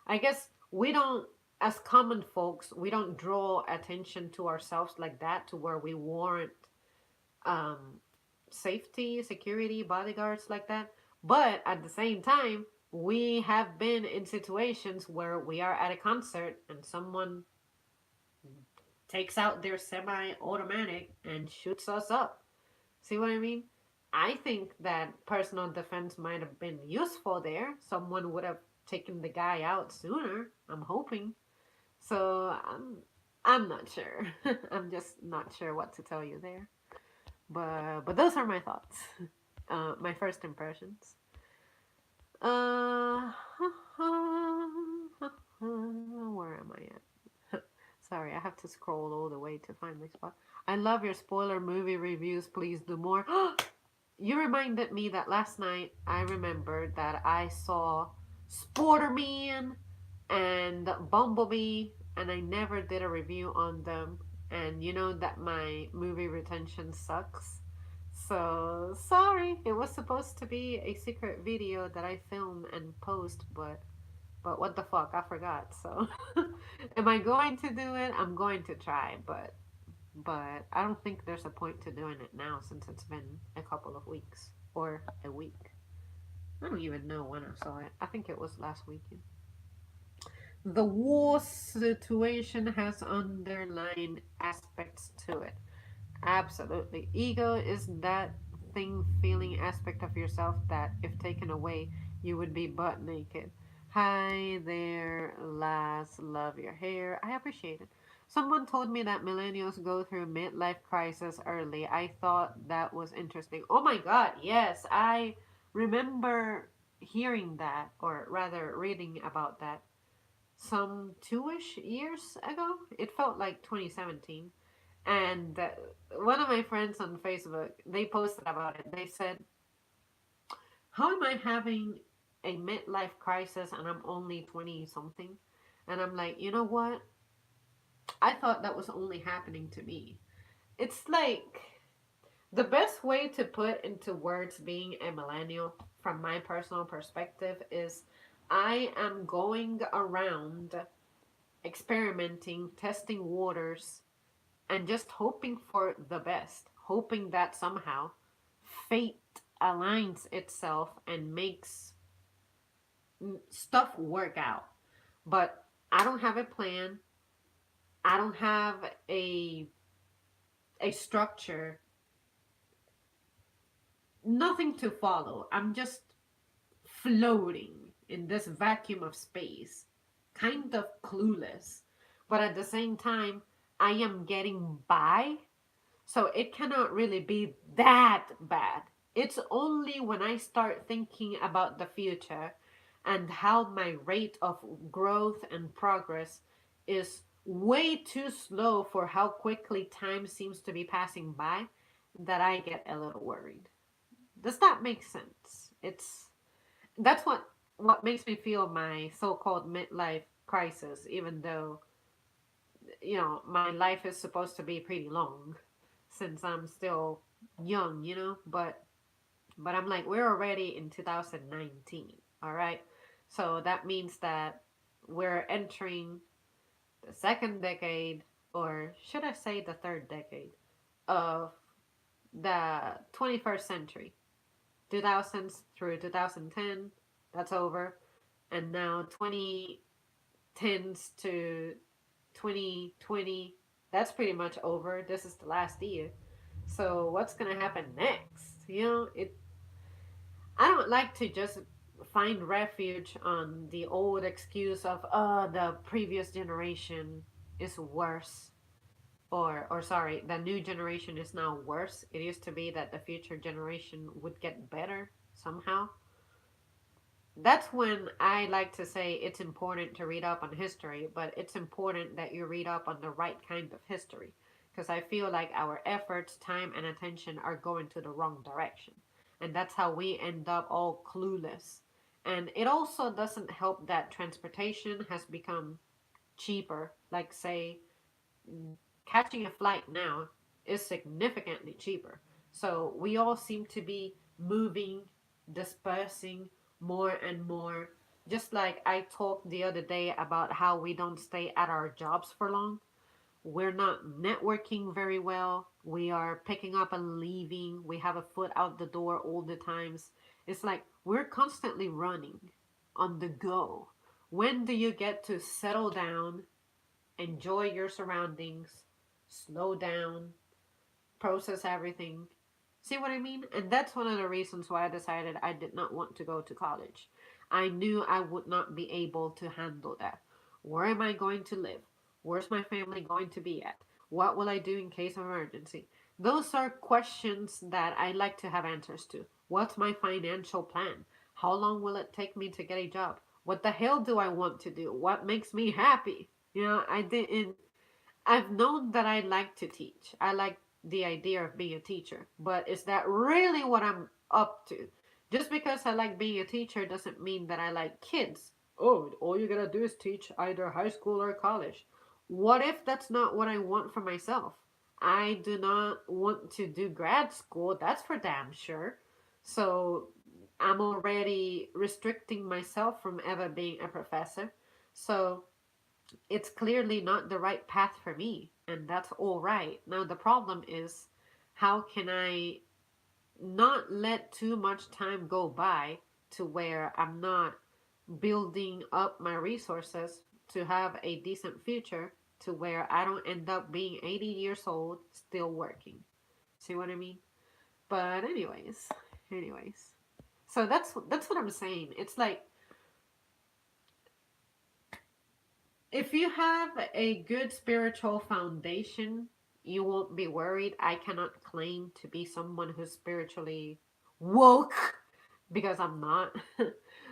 I guess we don't, as common folks, we don't draw attention to ourselves like that to where we warrant um, safety, security, bodyguards like that. But at the same time, we have been in situations where we are at a concert and someone takes out their semi automatic and shoots us up. See what I mean? I think that personal defense might have been useful there. Someone would have taken the guy out sooner. I'm hoping. So I'm not sure. I'm just not sure what to tell you there. But those are my thoughts. My first impressions. Uh, where am I at? Sorry, I have to scroll all the way to find my spot. I love your spoiler movie reviews. Please do more. You reminded me that last night I remembered that I saw Sporterman and Bumblebee, and I never did a review on them. And you know that my movie retention sucks. So sorry, it was supposed to be a secret video that I film and post, but what the fuck, I forgot. So am I going to do it? I'm going to try, but I don't think there's a point to doing it now since it's been a couple of weeks or a week. I don't even know when I saw it. I think it was last weekend. The war situation has underlying aspects to it. Absolutely. Ego is that thing, feeling aspect of yourself that, if taken away, you would be butt naked. Hi there, lass. Love your hair. I appreciate it. Someone told me that millennials go through midlife crisis early. I thought that was interesting. Oh my god, yes. I remember hearing that, or rather reading about that, some 2-ish years ago. It felt like 2017. And one of my friends on Facebook, they posted about it. They said, how am I having a midlife crisis and I'm only 20 something? And I'm like, you know what? I thought that was only happening to me. It's like the best way to put into words being a millennial from my personal perspective is I am going around experimenting, testing waters, and just hoping for the best, hoping that somehow fate aligns itself and makes stuff work out. But I don't have a plan. I don't have a a structure, nothing to follow. I'm just floating in this vacuum of space, kind of clueless. But at the same time, I am getting by. So it cannot really be that bad. It's only when I start thinking about the future and how my rate of growth and progress is way too slow for how quickly time seems to be passing by that I get a little worried. Does that make sense? It's that's what makes me feel my so-called midlife crisis, even though my life is supposed to be pretty long since I'm still young, but I'm like, we're already in 2019. All right, so that means that we're entering the second decade, or should I say the third decade of the 21st century. 2000s through 2010, that's over, and now 2010s to 2020, that's pretty much over. This is the last year. So what's gonna happen next? I don't like to just find refuge on the old excuse of the previous generation is worse, or sorry, the new generation is now worse. It used to be that the future generation would get better somehow. That's when I like to say it's important to read up on history, but it's important that you read up on the right kind of history. Because I feel like our efforts, time, and attention are going to the wrong direction. And that's how we end up all clueless. And it also doesn't help that transportation has become cheaper. Like, say, catching a flight now is significantly cheaper. So we all seem to be moving, dispersing more and more. Just like I talked the other day about how we don't stay at our jobs for long. We're not networking very well. We are picking up and leaving. We have a foot out the door all the times. It's like we're constantly running on the go. When do you get to settle down, enjoy your surroundings, slow down, process everything? See what I mean? And that's one of the reasons why I decided I did not want to go to college. I knew I would not be able to handle that. Where am I going to live? Where's my family going to be at? What will I do in case of emergency? Those are questions that I like to have answers to. What's my financial plan? How long will it take me to get a job? What the hell do I want to do? What makes me happy? I've known that I like to teach. I like the idea of being a teacher, but is that really what I'm up to? Just because I like being a teacher doesn't mean that I like kids. Oh, all you gotta do is teach either high school or college. What if that's not what I want for myself? I do not want to do grad school, that's for damn sure. So I'm already restricting myself from ever being a professor. So it's clearly not the right path for me, and that's all right. Now, the problem is how can I not let too much time go by to where I'm not building up my resources to have a decent future, to where I don't end up being 80 years old still working. See what I mean? But anyways. So that's what I'm saying. It's like if you have a good spiritual foundation, you won't be worried. I cannot claim to be someone who's spiritually woke because I'm not.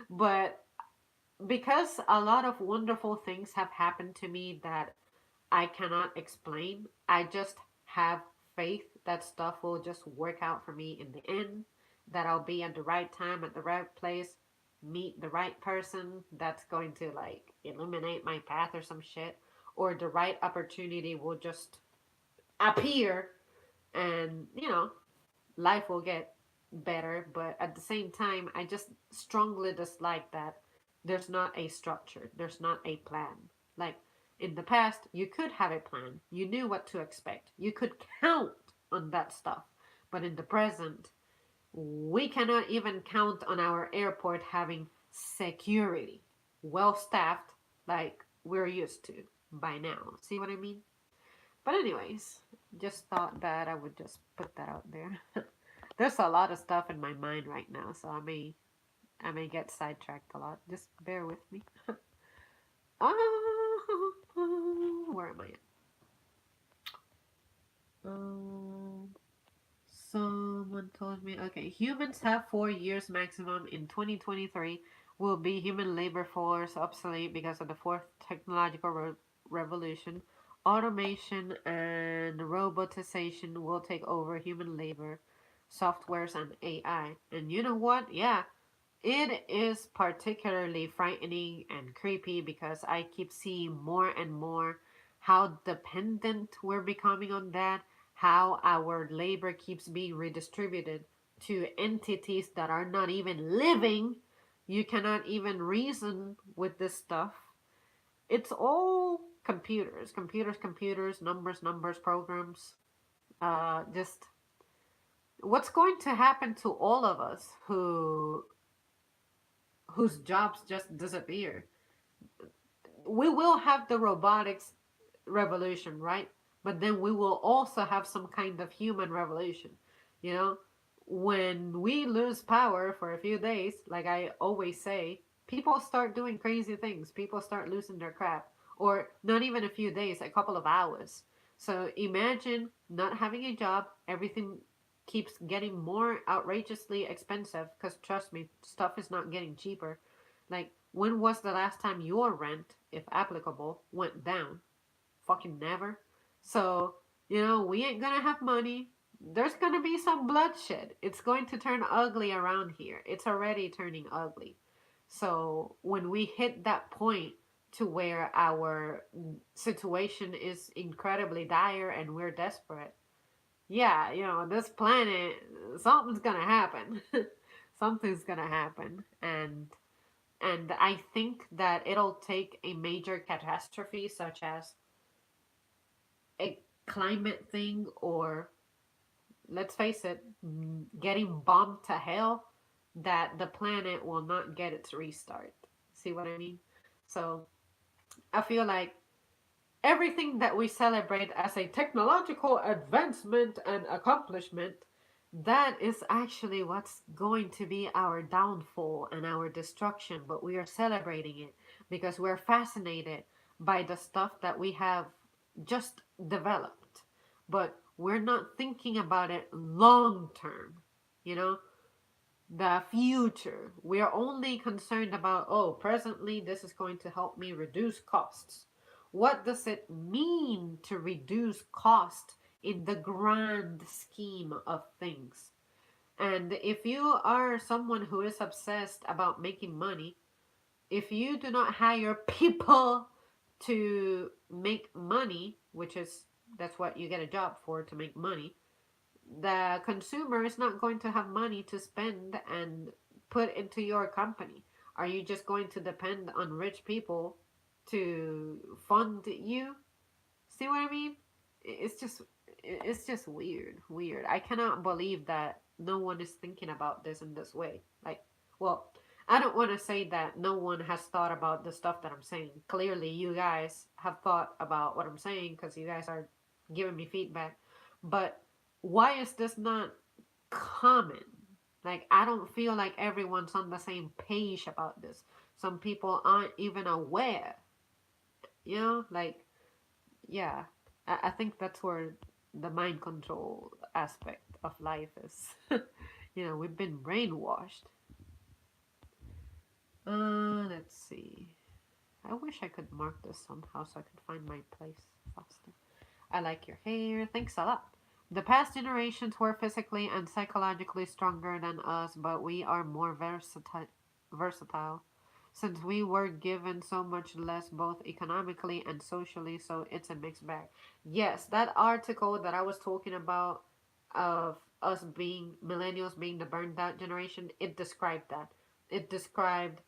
But because a lot of wonderful things have happened to me that I cannot explain, I just have faith that stuff will just work out for me in the end, that I'll be at the right time at the right place, meet the right person that's going to like illuminate my path or some shit, or the right opportunity will just appear, and life will get better. But at the same time, I just strongly dislike that there's not a structure, there's not a plan. Like in the past, you could have a plan, you knew what to expect, you could count on that stuff. But in the present, we cannot even count on our airport having security well staffed like we're used to. by now. See what I mean? But anyways, just thought that I would just put that out there. There's a lot of stuff in my mind right now, so I may get sidetracked a lot. Just bear with me. Ah, where am I at? Um, Someone told me, okay, humans have 4 years maximum in 2023 will be human labor force obsolete because of the fourth technological revolution. Automation and robotization will take over human labor, softwares, and AI. And you know what? Yeah, it is particularly frightening and creepy because I keep seeing more and more how dependent we're becoming on that, how our labor keeps being redistributed to entities that are not even living. You cannot even reason with this stuff. It's all computers, computers, computers, numbers, numbers, programs. Just what's going to happen to all of us whose jobs just disappear? We will have the robotics revolution, right? But then we will also have some kind of human revolution. You know, when we lose power for a few days, like I always say, people start doing crazy things. People start losing their crap. Or not even a few days, a couple of hours. So imagine not having a job, everything keeps getting more outrageously expensive because trust me, stuff is not getting cheaper. Like, when was the last time your rent, if applicable, went down? Fucking never. So, we ain't gonna have money. There's gonna be some bloodshed. It's going to turn ugly around here. It's already turning ugly. So, when we hit that point to where our situation is incredibly dire and we're desperate, yeah, this planet, something's gonna happen. Something's gonna happen. And I think that it'll take a major catastrophe such as a climate thing, or let's face it, getting bombed to hell, that the planet will not get its restart. See what I mean? So I feel like everything that we celebrate as a technological advancement and accomplishment, that is actually what's going to be our downfall and our destruction. But we are celebrating it because we're fascinated by the stuff that we have just developed. But we're not thinking about it long term, you know, the future. We're only concerned about, oh, presently this is going to help me reduce costs. What does it mean to reduce cost in the grand scheme of things? And if you are someone who is obsessed about making money, if you do not hire people to make money, which is that's what you get a job for, to make money, the consumer is not going to have money to spend and put into your company. Are you just going to depend on rich people to fund you? See what I mean? It's just weird. I cannot believe that no one is thinking about this in this way. Like, well, I don't want to say that no one has thought about the stuff that I'm saying. Clearly, you guys have thought about what I'm saying because you guys are giving me feedback. But why is this not common? Like, I don't feel like everyone's on the same page about this. Some people aren't even aware. Like, yeah, I think that's where the mind control aspect of life is. We've been brainwashed. Let's see. I wish I could mark this somehow so I could find my place faster. I like your hair. Thanks a lot. The past generations were physically and psychologically stronger than us, but we are more versatile since we were given so much less both economically and socially, so it's a mixed bag. Yes, that article that I was talking about of us being millennials being the burned out generation, it described that. It described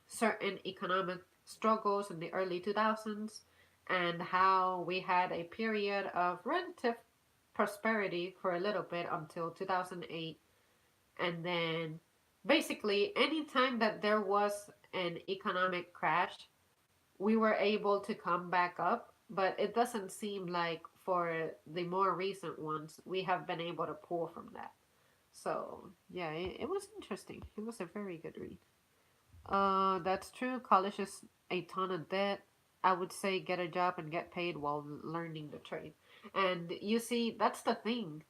certain economic struggles in the early 2000s and how we had a period of relative prosperity for a little bit until 2008. And then basically, anytime that there was an economic crash, we were able to come back up, but it doesn't seem like for the more recent ones we have been able to pull from that. So yeah, it was interesting. It was a very good read. That's true. College is a ton of debt. I would say get a job and get paid while learning the trade. And you see, that's the thing.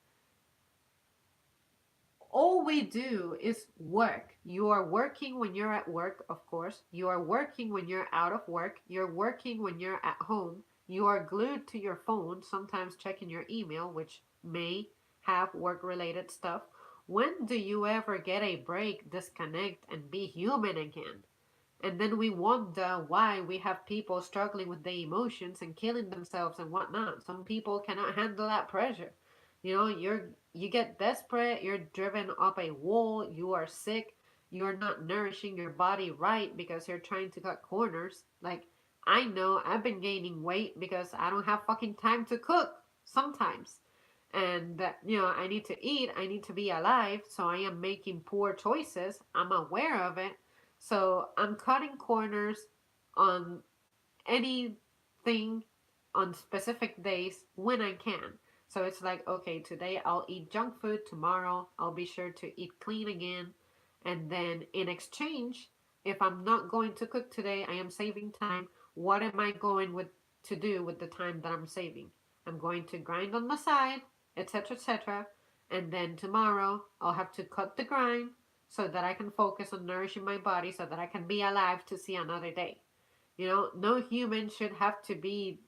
All we do is work. You are working when you're at work, of course. You are working when you're out of work. You're working when you're at home. You are glued to your phone, sometimes checking your email, which may have work related stuff. When do you ever get a break, disconnect, and be human again? And then we wonder why we have people struggling with their emotions and killing themselves and whatnot. Some people cannot handle that pressure. You know, you get desperate, you're driven up a wall, you are sick, you're not nourishing your body right because you're trying to cut corners. Like, I know I've been gaining weight because I don't have fucking time to cook sometimes. And you know, I need to eat, I need to be alive, so I am making poor choices. I'm aware of it, so I'm cutting corners on anything on specific days when I can. So it's like, okay, today I'll eat junk food, tomorrow I'll be sure to eat clean again. And then in exchange, if I'm not going to cook today, I am saving time. What am I going with to do with the time that I'm saving? I'm going to grind on the side, etc., etc. And then tomorrow I'll have to cut the grind so that I can focus on nourishing my body so that I can be alive to see another day. You know, no human should have to be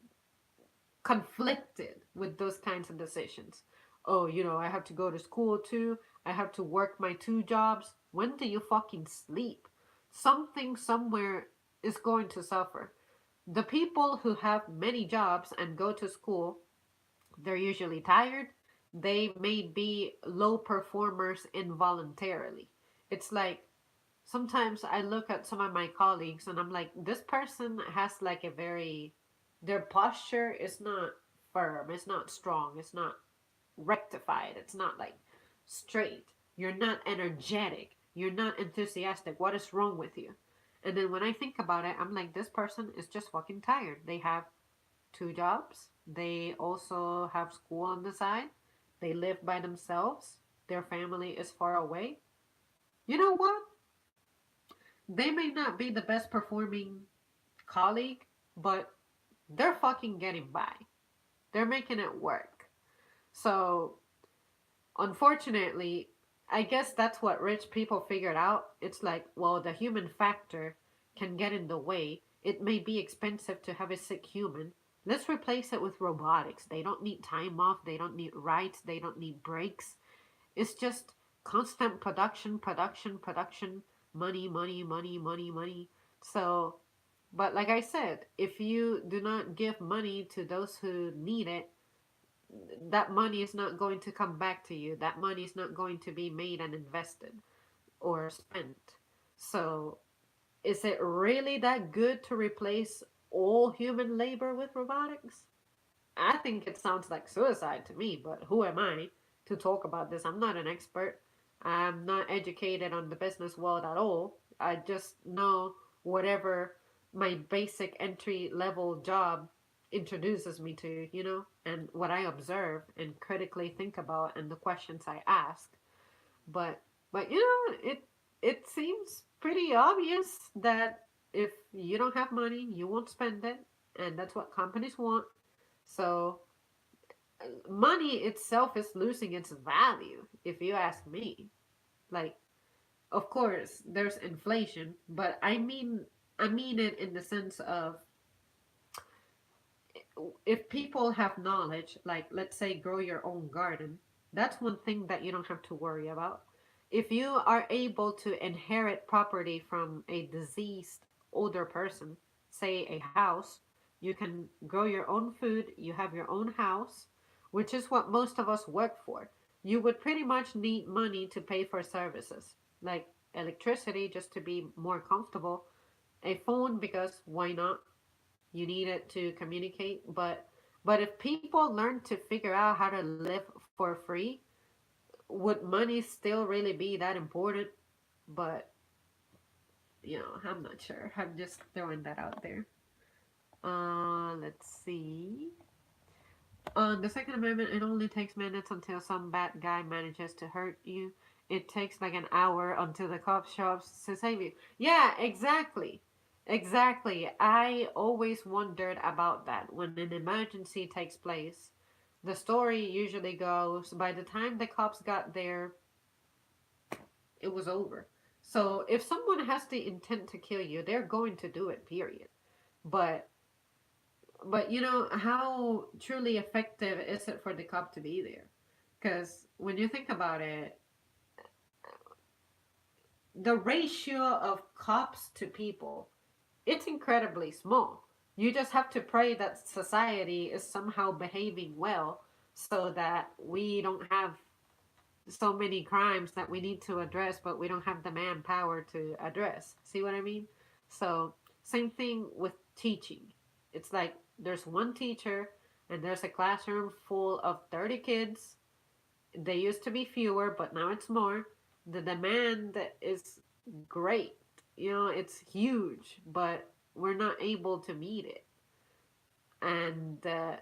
conflicted with those kinds of decisions. Oh, you know, I have to go to school too. I have to work my two jobs. When do you fucking sleep? Something somewhere is going to suffer. The people who have many jobs and go to school, they're usually tired. They may be low performers involuntarily. It's like sometimes I look at some of my colleagues and I'm like, this person has like a very, their posture is not firm, it's not strong, it's not rectified, it's not like straight. You're not energetic, you're not enthusiastic. What is wrong with you? And then when I think about it, I'm like, this person is just fucking tired. They have two jobs, they also have school on the side, they live by themselves, their family is far away. You know what? They may not be the best performing colleague, but they're fucking getting by. They're making it work. So, unfortunately, I guess that's what rich people figured out. It's like, well, the human factor can get in the way. It may be expensive to have a sick human. Let's replace it with robotics. They don't need time off, they don't need rights, they don't need breaks. It's just constant production, production, production, money, money, money, money, money. So, but like I said, if you do not give money to those who need it, that money is not going to come back to you. That money is not going to be made and invested or spent. So, is it really that good to replace all human labor with robotics? I think it sounds like suicide to me, but who am I to talk about this? I'm not an expert. I'm not educated on the business world at all. I just know whatever my basic entry level job introduces me to, you know, and what I observe and critically think about and the questions I ask. But but you know, it seems pretty obvious that if you don't have money, you won't spend it, and that's what companies want. So money itself is losing its value, if you ask me. Like, of course, there's inflation, but I mean it in the sense of if people have knowledge, like let's say grow your own garden, that's one thing that you don't have to worry about. If you are able to inherit property from a deceased older person, say a house, you can grow your own food, you have your own house, which is what most of us work for. You would pretty much need money to pay for services, like electricity just to be more comfortable, a phone because why not? You need it to communicate, but if people learn to figure out how to live for free, would money still really be that important? But you know, I'm not sure. I'm just throwing that out there. Let's see. On the Second Amendment, it only takes minutes until some bad guy manages to hurt you. It takes like an hour until the cop shows up to save you. Yeah, exactly. Exactly. I always wondered about that. When an emergency takes place, the story usually goes by the time the cops got there, it was over. So if someone has the intent to kill you, they're going to do it, period. But you know, how truly effective is it for the cop to be there? Because when you think about it, the ratio of cops to people, it's incredibly small. You just have to pray that society is somehow behaving well so that we don't have so many crimes that we need to address, but we don't have the manpower to address. See what I mean? So, same thing with teaching. It's like there's one teacher and there's a classroom full of 30 kids. They used to be fewer, but now it's more. The demand is great. You know, it's huge, but we're not able to meet it. And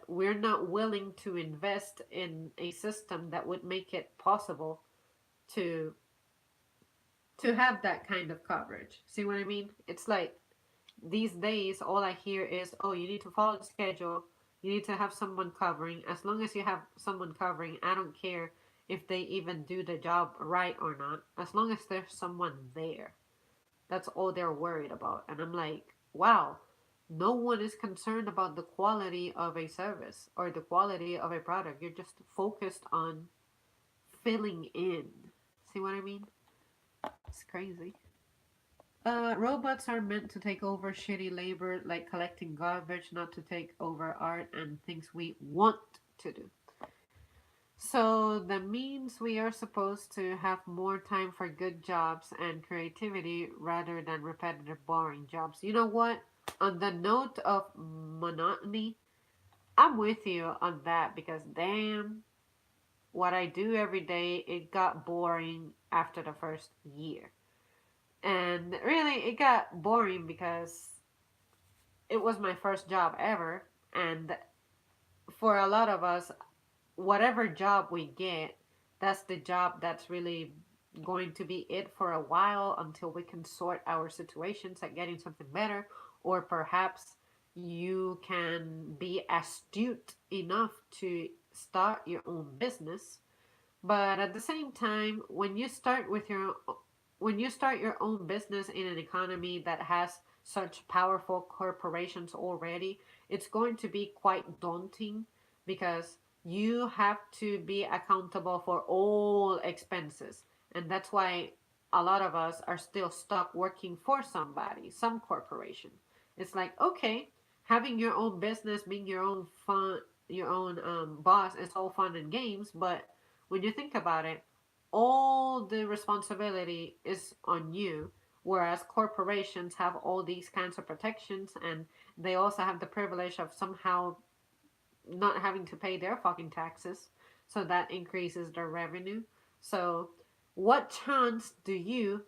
we're not willing to invest in a system that would make it possible to have that kind of coverage. See what I mean? It's like these days all I hear is, "Oh, you need to follow the schedule. You need to have someone covering. As long as you have someone covering, I don't care if they even do the job right or not. As long as there's someone there." That's all they're worried about. And I'm like, "Wow. No one is concerned about the quality of a service or the quality of a product. You're just focused on filling in." See what I mean? It's crazy. Robots are meant to take over shitty labor like collecting garbage, not to take over art and things we want to do. So that means we are supposed to have more time for good jobs and creativity rather than repetitive, boring jobs. You know what? On the note of monotony, I'm with you on that because damn, what I do every day, it got boring after the first year. And really, it got boring because it was my first job ever. And for a lot of us, whatever job we get, that's the job that's really going to be it for a while until we can sort our situations at getting something better. Or perhaps you can be astute enough to start your own business. But at the same time, when you start your own business in an economy that has such powerful corporations already, it's going to be quite daunting because you have to be accountable for all expenses. And that's why a lot of us are still stuck working for somebody, some corporation. It's like, okay, having your own business, being your own boss is all fun and games, but when you think about it, all the responsibility is on you. Whereas corporations have all these kinds of protections and they also have the privilege of somehow not having to pay their fucking taxes. So that increases their revenue. So, what chance do you,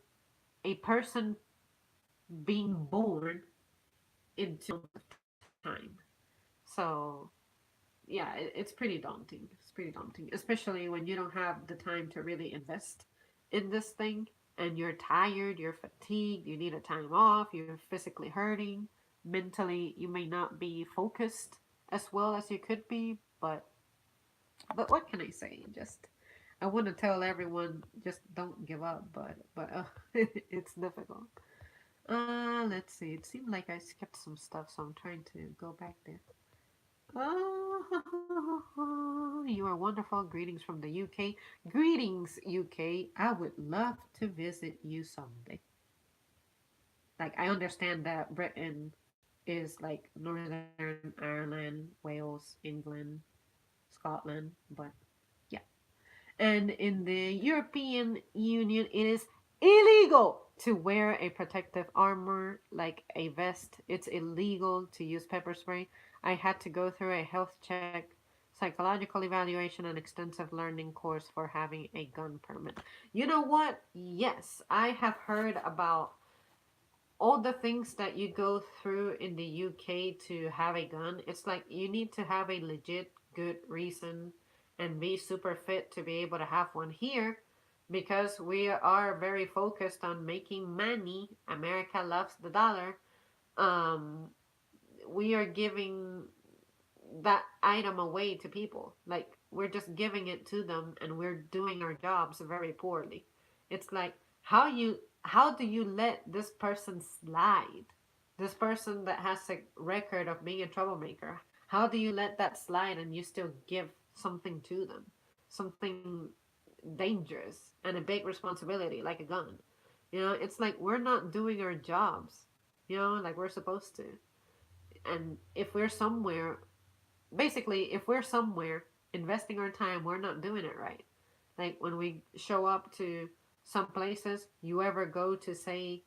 a person being born into time? So, yeah, it's pretty daunting. It's pretty daunting, especially when you don't have the time to really invest in this thing and you're tired, you're fatigued, you need a time off, you're physically hurting, mentally you may not be focused as well as you could be, but what can I say? Just I want to tell everyone just don't give up, but it's difficult. Let's see. It seemed like I skipped some stuff, so I'm trying to go back there. Oh, you are wonderful. Greetings from the UK. Greetings, UK. I would love to visit you someday. Like, I understand that Britain is like Northern Ireland, Wales, England, Scotland, but yeah. And in the European Union, it is illegal to wear a protective armor like a vest. It's illegal to use pepper spray. I had to go through a health check, psychological evaluation, and extensive learning course for having a gun permit. You know what? Yes, I have heard about all the things that you go through in the UK to have a gun, it's like you need to have a legit good reason and be super fit to be able to have one here because we are very focused on making money. America loves the dollar. Um, we are giving that item away to people. Like we're just giving it to them and we're doing our jobs very poorly. It's like how do you let this person slide? This person that has a record of being a troublemaker. How do you let that slide and you still give something to them? Something dangerous and a big responsibility like a gun. You know, it's like we're not doing our jobs, you know, like we're supposed to. And if we're somewhere basically, if we're somewhere investing our time, we're not doing it right. Like when we show up to some places, you ever go to say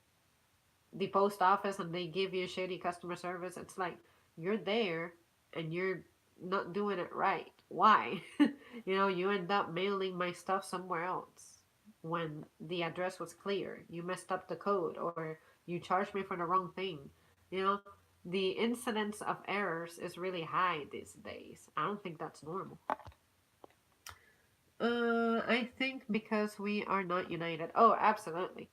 the post office and they give you shitty customer service, it's like you're there and you're not doing it right. Why? You know, you end up mailing my stuff somewhere else when the address was clear. You messed up the code or you charged me for the wrong thing. You know, the incidence of errors is really high these days. I don't think that's normal. I think because we are not united. Oh, absolutely.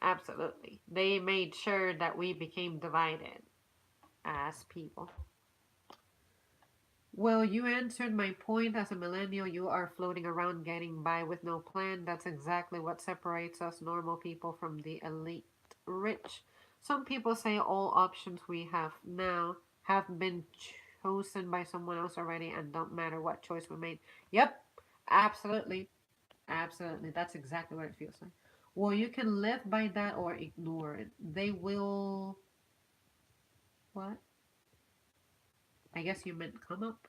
Absolutely. They made sure that we became divided as people. Well, you answered my point. As a millennial, you are floating around getting by with no plan. That's exactly what separates us normal people from the elite rich. Some people say all options we have now have been chosen by someone else already and don't matter what choice we made. Yep, absolutely. Absolutely. That's exactly what it feels like. Well, you can live by that or ignore it. They will. What? I guess you meant come up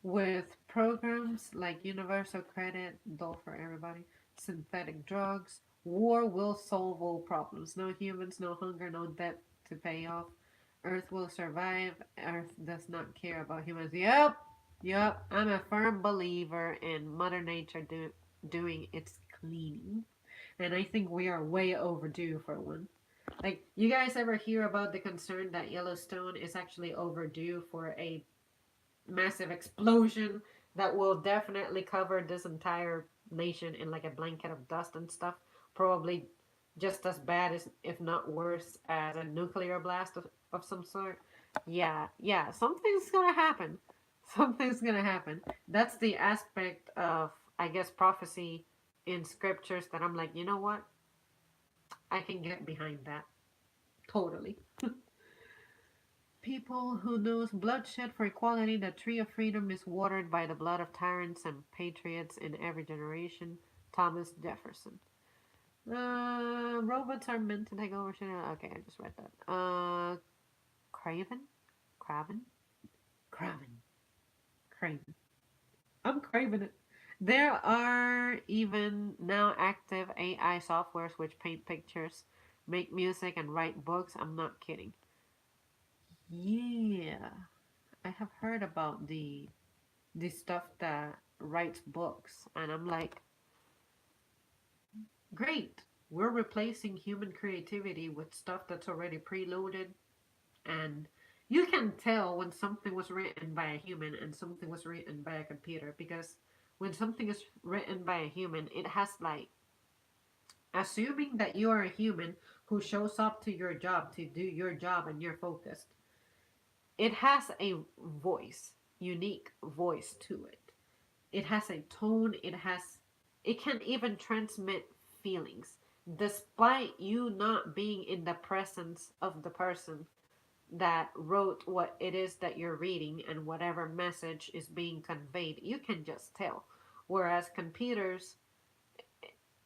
with programs like universal credit, dole for everybody, synthetic drugs. War will solve all problems. No humans, no hunger, no debt to pay off. Earth will survive. Earth does not care about humans. Yep, yep. I'm a firm believer in Mother Nature doing its cleaning. And I think we are way overdue for one. Like, you guys ever hear about the concern that Yellowstone is actually overdue for a massive explosion that will definitely cover this entire nation in like a blanket of dust and stuff? Probably just as bad as, if not worse, as a nuclear blast of some sort. Yeah, yeah, something's gonna happen. Something's gonna happen. That's the aspect of, I guess, prophecy in scriptures that I'm like, you know what? I can get behind that. Totally. People who knows bloodshed for equality, the tree of freedom is watered by the blood of tyrants and patriots in every generation. Thomas Jefferson. Robots are meant to take over. Okay, I just read that. Craven? Craven? Craven. Craven. I'm craving it. There are even now active AI softwares which paint pictures, make music, and write books. I'm not kidding. Yeah, I have heard about the stuff that writes books, and I'm like, great. We're replacing human creativity with stuff that's already preloaded, and you can tell when something was written by a human and something was written by a computer because when something is written by a human, it has like assuming that you are a human who shows up to your job to do your job and you're focused. It has a voice, unique voice to it. It has a tone, it can even transmit feelings despite you not being in the presence of the person that wrote what it is that you're reading and whatever message is being conveyed. You can just tell. Whereas computers,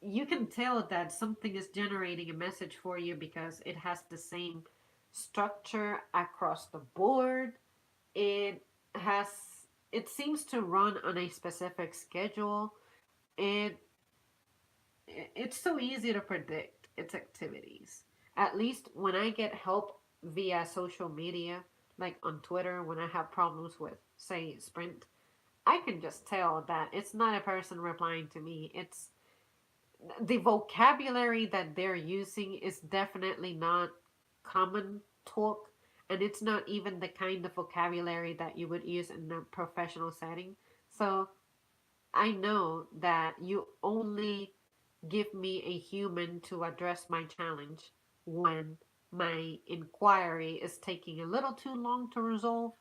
you can tell that something is generating a message for you because it has the same structure across the board. It has it seems to run on a specific schedule. It it's so easy to predict its activities. At least when I get help via social media, like on Twitter, when I have problems with, say, Sprint, I can just tell that it's not a person replying to me. It's the vocabulary that they're using is definitely not. common talk, and it's not even the kind of vocabulary that you would use in a professional setting. So I know that you only give me a human to address my challenge when my inquiry is taking a little too long to resolve.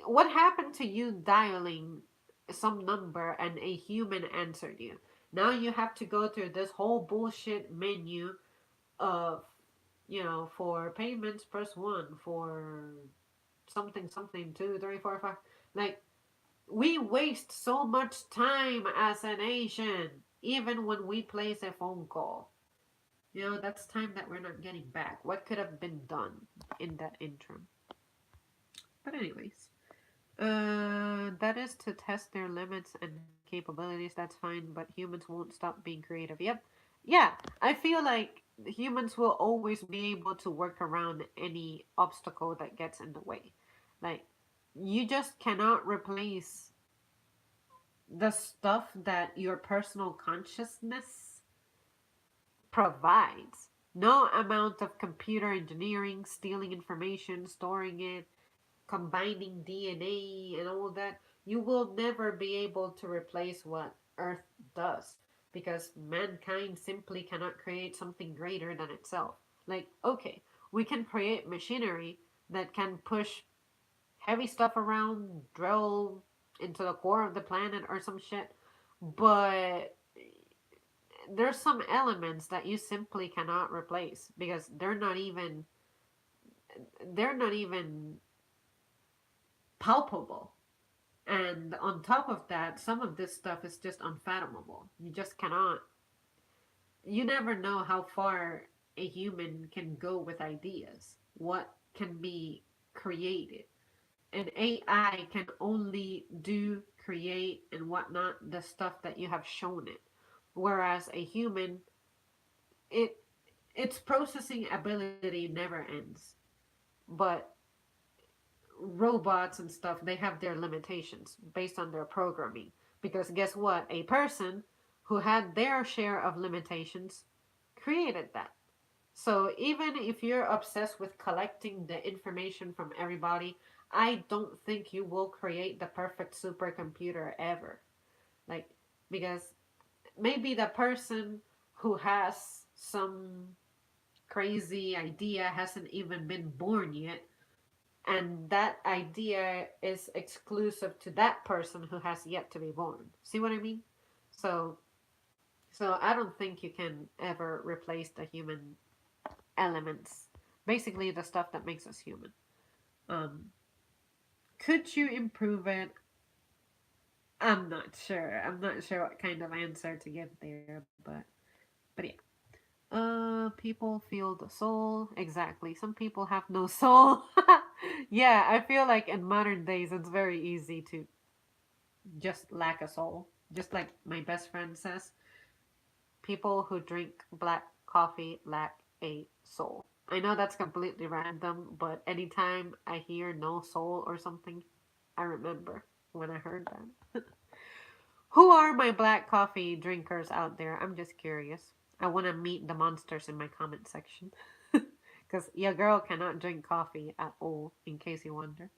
What happened to you dialing some number and a human answered you? Now you have to go through this whole bullshit menu of, for payments, press one, for something, something, two, three, four, five. Like, we waste so much time as a nation, even when we place a phone call. That's time that we're not getting back. What could have been done in that interim? But, anyways, that is to test their limits and capabilities. That's fine, but humans won't stop being creative. Yep. Yeah, I feel like humans will always be able to work around any obstacle that gets in the way. Like, you just cannot replace the stuff that your personal consciousness provides. No amount of computer engineering, stealing information, storing it, combining DNA and all that, you will never be able to replace what Earth does because mankind simply cannot create something greater than itself. Like, okay, we can create machinery that can push heavy stuff around, drill into the core of the planet or some shit, but there's some elements that you simply cannot replace because they're not even palpable. And on top of that, some of this stuff is just unfathomable. You just cannot. You never know how far a human can go with ideas. What can be created. An AI can only do, create, and whatnot the stuff that you have shown it. Whereas a human, it its processing ability never ends. But robots and stuff, they have their limitations based on their programming. Because guess what? A person who had their share of limitations created that. So even if you're obsessed with collecting the information from everybody, I don't think you will create the perfect supercomputer ever. Like, because maybe the person who has some crazy idea hasn't even been born yet, and that idea is exclusive to that person who has yet to be born. See what I mean? So so I don't think you can ever replace the human elements. Basically the stuff that makes us human. Um could you improve it? I'm not sure. I'm not sure what kind of answer to give there, but yeah. People feel the soul. Exactly. Some people have no soul. Yeah, I feel like in modern days it's very easy to just lack a soul. Just like my best friend says, people who drink black coffee lack a soul. I know that's completely random, but anytime I hear no soul or something, I remember when I heard that. Who are my black coffee drinkers out there? I'm just curious. I want to meet the monsters in my comment section. Because your girl cannot drink coffee at all, in case you wonder.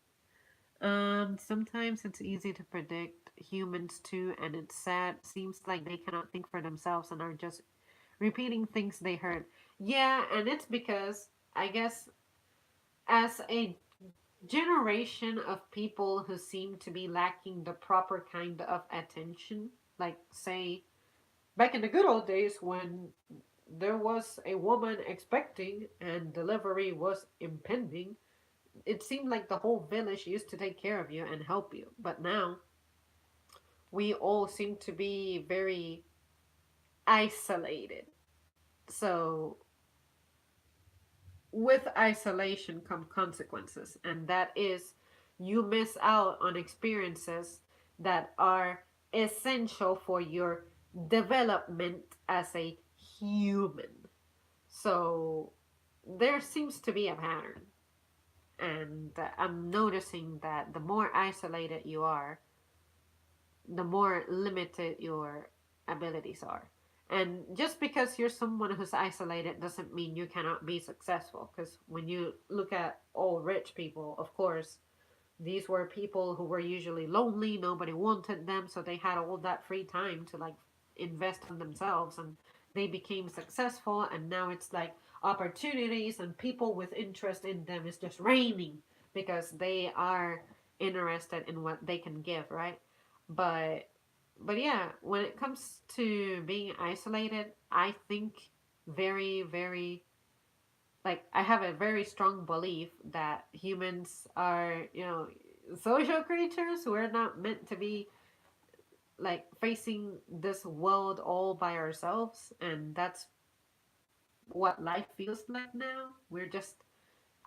Sometimes it's easy to predict humans too, and it's sad. Seems like they cannot think for themselves and are just repeating things they heard. Yeah, and it's because I guess as a generation of people who seem to be lacking the proper kind of attention, like say back in the good old days when there was a woman expecting and delivery was impending, it seemed like the whole village used to take care of you and help you. But now we all seem to be very isolated. So with isolation come consequences, and that is you miss out on experiences that are essential for your development as a human. So there seems to be a pattern, and I'm noticing that the more isolated you are, the more limited your abilities are. And just because you're someone who's isolated doesn't mean you cannot be successful. Because when you look at all rich people, of course, these were people who were usually lonely, nobody wanted them, so they had all that free time to like invest in themselves, and they became successful, and now it's like opportunities and people with interest in them is just raining because they are interested in what they can give, right? But yeah, when it comes to being isolated, I think very, very, like, I have a very strong belief that humans are, social creatures. We're not meant to be like facing this world all by ourselves, and that's what life feels like now. We're just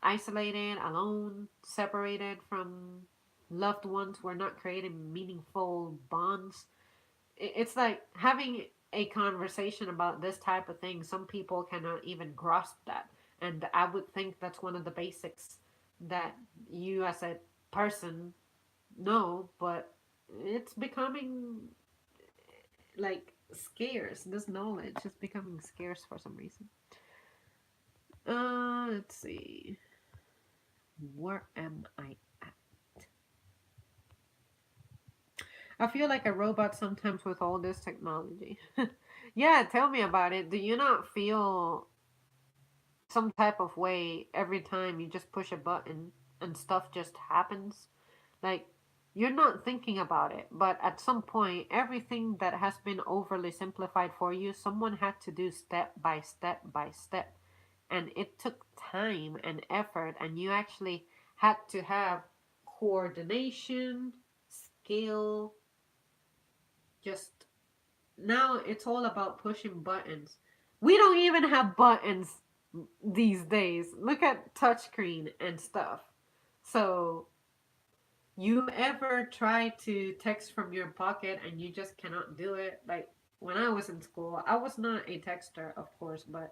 isolated, alone, separated from loved ones. We're not creating meaningful bonds. It's like having a conversation about this type of thing. Some people cannot even grasp that, and I would think that's one of the basics that you as a person know, but it's becoming like scarce. This knowledge is becoming scarce for some reason. Let's see, where am I at? I feel like a robot sometimes with all this technology. Yeah, tell me about it. Do you not feel some type of way every time you just push a button and stuff just happens? Like, you're not thinking about it, but at some point, everything that has been overly simplified for you, someone had to do step by step by step. And it took time and effort, and you actually had to have coordination, skill, just now it's all about pushing buttons. We don't even have buttons these days. Look at touchscreen and stuff. So, you ever try to text from your pocket and you just cannot do it? Like when I was in school, I was not a texter, of course, but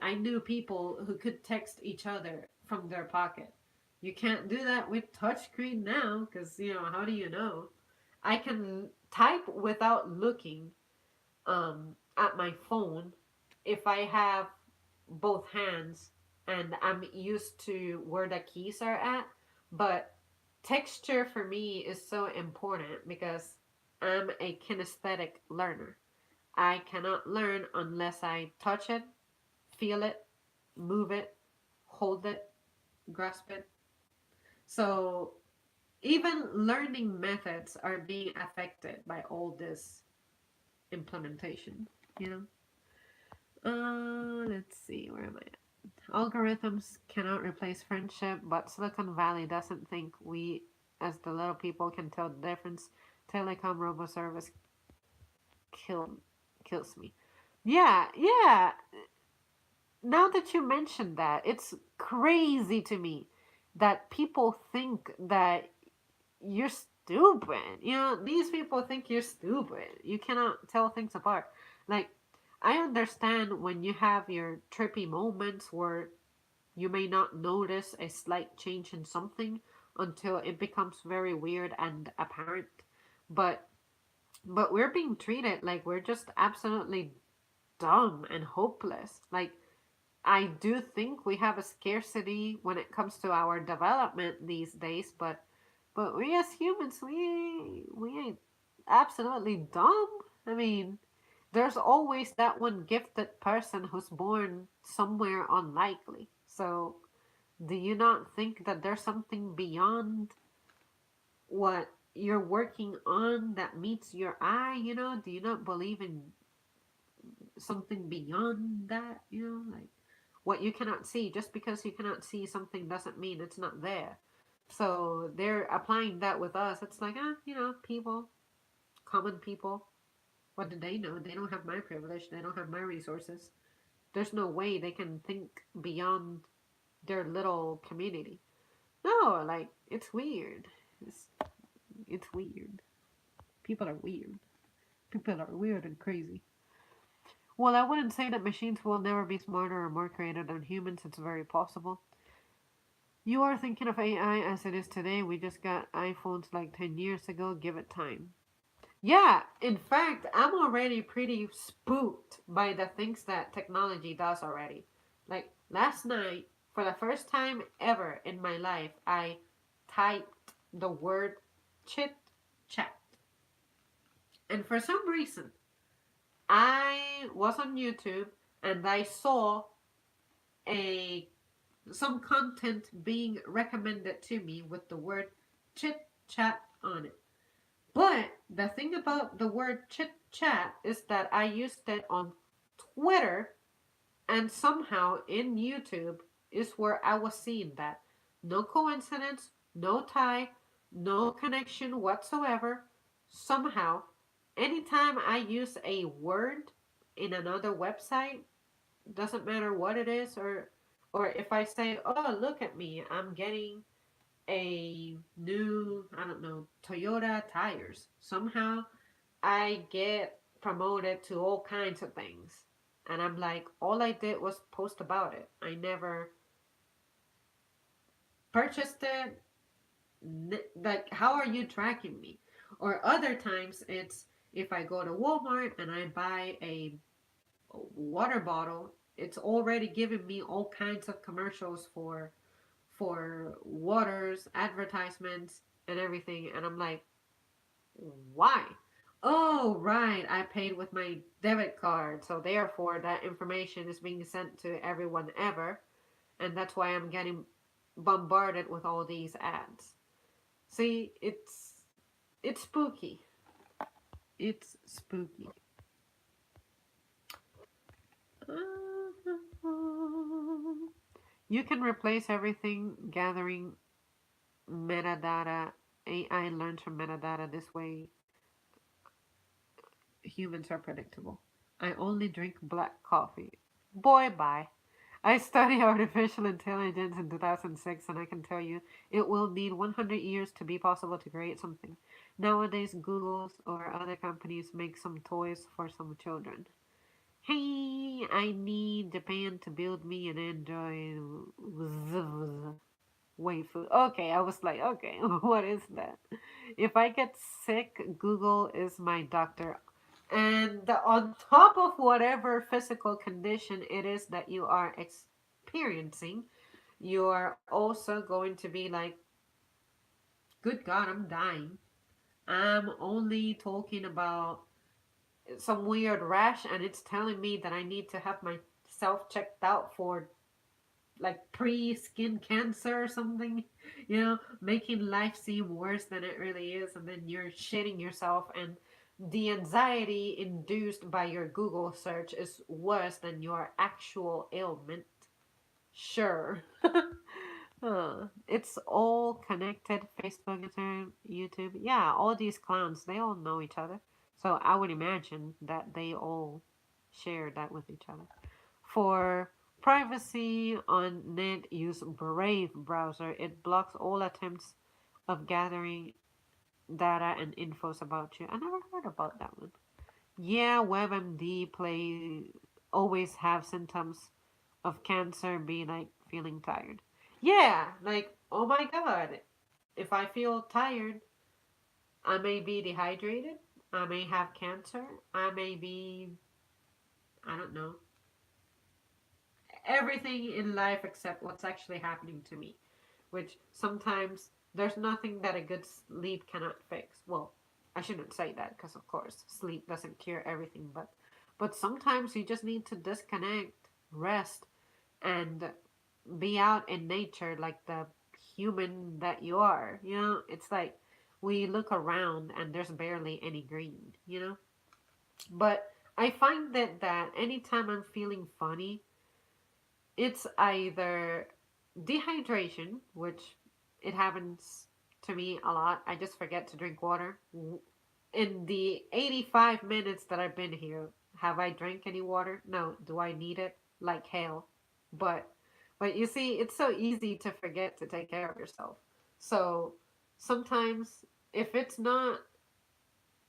I knew people who could text each other from their pocket. You can't do that with touchscreen now because, how do you know? I can type without looking at my phone if I have both hands and I'm used to where the keys are at. But texture for me is so important because I'm a kinesthetic learner. I cannot learn unless I touch it, feel it, move it, hold it, grasp it. So even learning methods are being affected by all this implementation, you know? Let's see, where am I at? Algorithms cannot replace friendship, but Silicon Valley doesn't think we, as the little people, can tell the difference. Telecom robo service kill, kills me. Yeah, yeah. Now that you mentioned that, it's crazy to me that people think that you're stupid. These people think you're stupid. You cannot tell things apart. Like, I understand when you have your trippy moments where you may not notice a slight change in something until it becomes very weird and apparent. But we're being treated like we're just absolutely dumb and hopeless. Like, I do think we have a scarcity when it comes to our development these days, but we as humans, we ain't absolutely dumb. I mean, there's always that one gifted person who's born somewhere unlikely. So, do you not think that there's something beyond what you're working on that meets your eye? Do you not believe in something beyond that? Like what you cannot see. Just because you cannot see something doesn't mean it's not there. So they're applying that with us. It's like, people, common people. What do they know? They don't have my privilege. They don't have my resources. There's no way they can think beyond their little community. No, like, it's weird. It's, it's weird. People are weird. People are weird and crazy. Well, I wouldn't say that machines will never be smarter or more creative than humans. It's very possible. You are thinking of AI as it is today. We just got iPhones like 10 years ago. Give it time. Yeah, in fact, I'm already pretty spooked by the things that technology does already. Like last night, for the first time ever in my life, I typed the word chit chat. And for some reason, I was on YouTube and I saw a some content being recommended to me with the word chit chat on it. But the thing about the word chit chat is that I used it on Twitter, and somehow in YouTube is where I was seeing that. No coincidence, no tie, no connection whatsoever. Somehow, anytime I use a word in another website, doesn't matter what it is, or if I say, "Oh, look at me, I'm getting a new, I don't know, Toyota tires." Somehow I get promoted to all kinds of things. And I'm like, all I did was post about it. I never purchased it. Like, how are you tracking me? Or other times, it's if I go to Walmart and I buy a water bottle, it's already giving me all kinds of commercials for waters, advertisements, and everything. And I'm like, why? Oh, right. I paid with my debit card. So therefore, that information is being sent to everyone ever. And that's why I'm getting bombarded with all these ads. See, it's spooky. It's spooky. You can replace everything gathering metadata. AI learns from metadata. This way, humans are predictable. I only drink black coffee. Boy, bye. I studied artificial intelligence in 2006, and I can tell you it will need 100 years to be possible to create something. Nowadays, Google's or other companies make some toys for some children. Hey, I need Japan to build me an Android waifu. Okay, I was like, okay, what is that? If I get sick, Google is my doctor. And on top of whatever physical condition it is that you are experiencing, you are also going to be like, good God, I'm dying. I'm only talking about some weird rash, and it's telling me that I need to have myself checked out for like pre skin cancer or something, making life seem worse than it really is, and then you're shitting yourself, and the anxiety induced by your Google search is worse than your actual ailment. Sure. It's all connected. Facebook, Instagram, YouTube. Yeah, all these clowns, they all know each other. So I would imagine that they all share that with each other. For privacy on net, use Brave browser. It blocks all attempts of gathering data and infos about you. I never heard about that one. Yeah, WebMD play always have symptoms of cancer, be like feeling tired. Yeah, like oh my god, if I feel tired, I may be dehydrated, I may have cancer, I may be, I don't know, everything in life except what's actually happening to me, which sometimes there's nothing that a good sleep cannot fix. Well, I shouldn't say that because of course sleep doesn't cure everything, but sometimes you just need to disconnect, rest, and be out in nature like the human that you are. It's like we look around and there's barely any green. But I find that anytime I'm feeling funny, it's either dehydration, which it happens to me a lot. I just forget to drink water. In the 85 minutes that I've been here, have I drank any water? No. Do I need it? Like hell. But but you see, it's so easy to forget to take care of yourself. So sometimes if it's not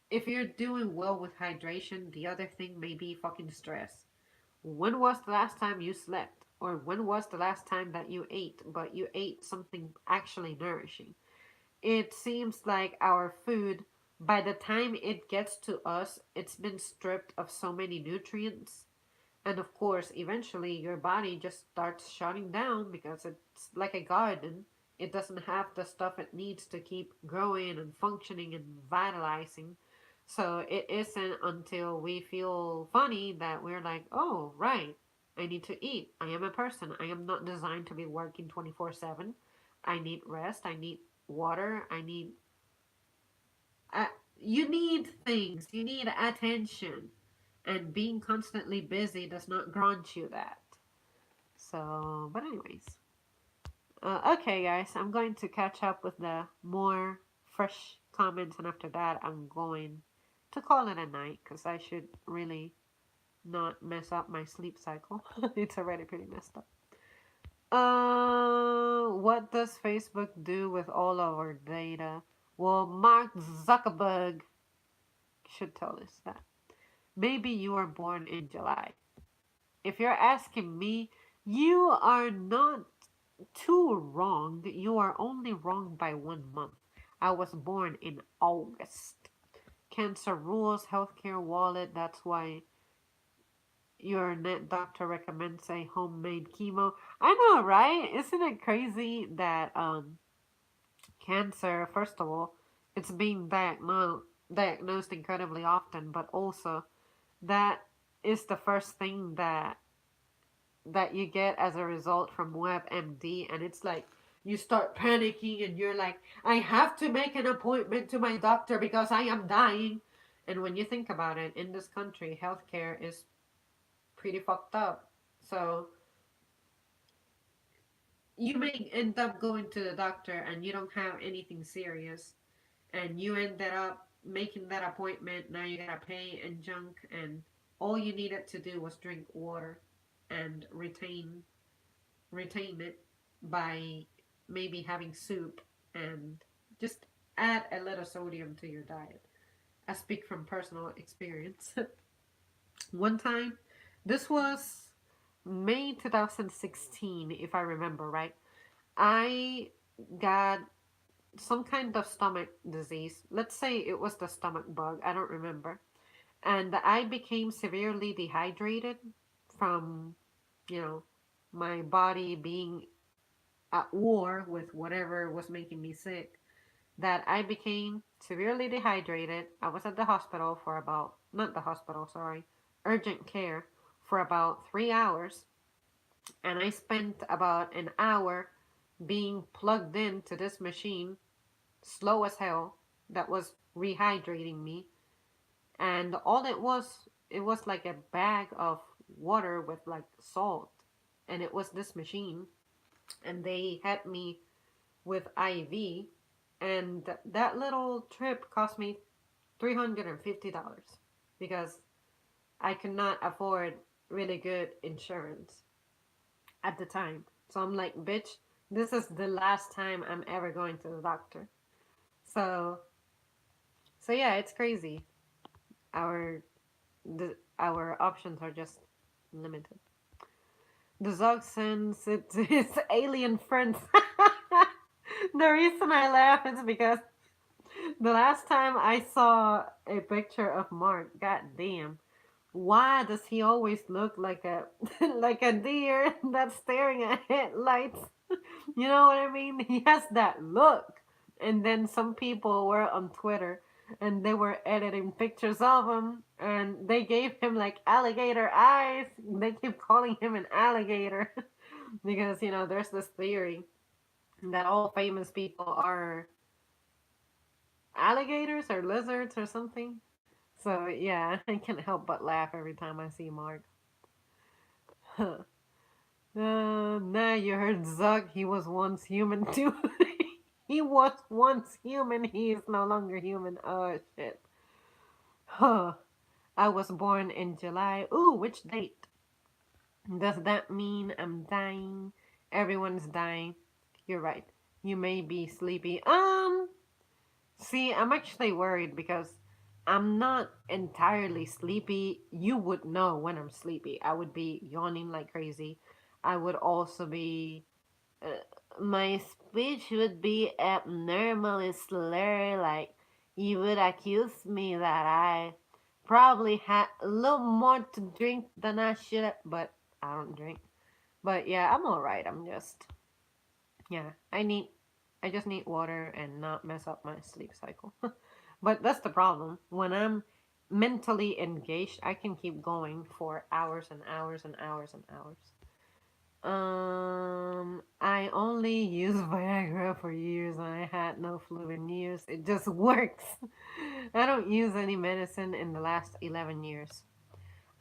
if you're doing well with hydration, the other thing may be fucking stress. When was the last time you slept? Or when was the last time that you ate, but you ate something actually nourishing? It seems like our food by the time it gets to us, it's been stripped of so many nutrients. And of course, eventually your body just starts shutting down because it's like a garden. It doesn't have the stuff it needs to keep growing and functioning and vitalizing. So it isn't until we feel funny that we're like, oh, right, I need to eat. I am a person. I am not designed to be working 24/7. I need rest. I need water. Uh, you need things. You need attention. And being constantly busy does not grant you that. So, but anyways. Okay, guys, I'm going to catch up with the more fresh comments, and after that, I'm going to call it a night because I should really not mess up my sleep cycle. It's already pretty messed up. What does Facebook do with all of our data? Well, Mark Zuckerberg should tell us that. Maybe you were born in July. If you're asking me, you are not too wrong. You are only wrong by 1 month. I was born in August. Cancer rules, healthcare wallet. That's why your net doctor recommends a homemade chemo. I know, right? Isn't it crazy that cancer, first of all, it's being diagnosed incredibly often, but also that is the first thing that you get as a result from WebMD, and it's like you start panicking and you're like, I have to make an appointment to my doctor because I am dying. And when you think about it, in this country, healthcare is pretty fucked up. So you may end up going to the doctor and you don't have anything serious, and you ended up making that appointment. Now you gotta pay and junk, and all you needed to do was drink water and retain it by maybe having soup and just add a little sodium to your diet. I speak from personal experience. One time, this was May 2016, if I remember right, I got some kind of stomach disease. Let's say it was the stomach bug, I don't remember. And I became severely dehydrated from, you know, my body being at war with whatever was making me sick, that I became severely dehydrated. I was at the hospital for about, not the hospital, sorry, urgent care for about 3 hours. And I spent about an hour being plugged into this machine, slow as hell, that was rehydrating me. And all it was like a bag of water with like salt. And it was this machine. And they had me with IV, and that little trip cost me $350 because I could not afford really good insurance at the time. So I'm like, bitch, this is the last time I'm ever going to the doctor. So so yeah, it's crazy. Our our options are just limited. The Zog sends it to his alien friends. The reason I laugh is because the last time I saw a picture of Mark, goddamn, why does he always look like a like a deer that's staring at headlights? You know what I mean? He has that look. And then some people were on Twitter and they were editing pictures of him and they gave him like alligator eyes. They keep calling him an alligator because there's this theory that all famous people are alligators or lizards or something. So yeah, I can't help but laugh every time I see Mark. Now you heard Zuck. He was once human too. He was once human. He is no longer human. Oh shit. Huh. I was born in July. Ooh, which date? Does that mean I'm dying? Everyone's dying. You're right. You may be sleepy. See, I'm actually worried because I'm not entirely sleepy. You would know when I'm sleepy. I would be yawning like crazy. I would also be. Uh, my speech would be abnormally slurry, like You would accuse me that I probably had a little more to drink than I should, but I don't drink. But yeah, I'm all right. I'm just yeah. I just need water and not mess up my sleep cycle. But that's the problem. When I'm mentally engaged, I can keep going for hours and hours and hours and hours. I only used Viagra for years and I had no flu in years. It just works. I don't use any medicine in the last 11 years.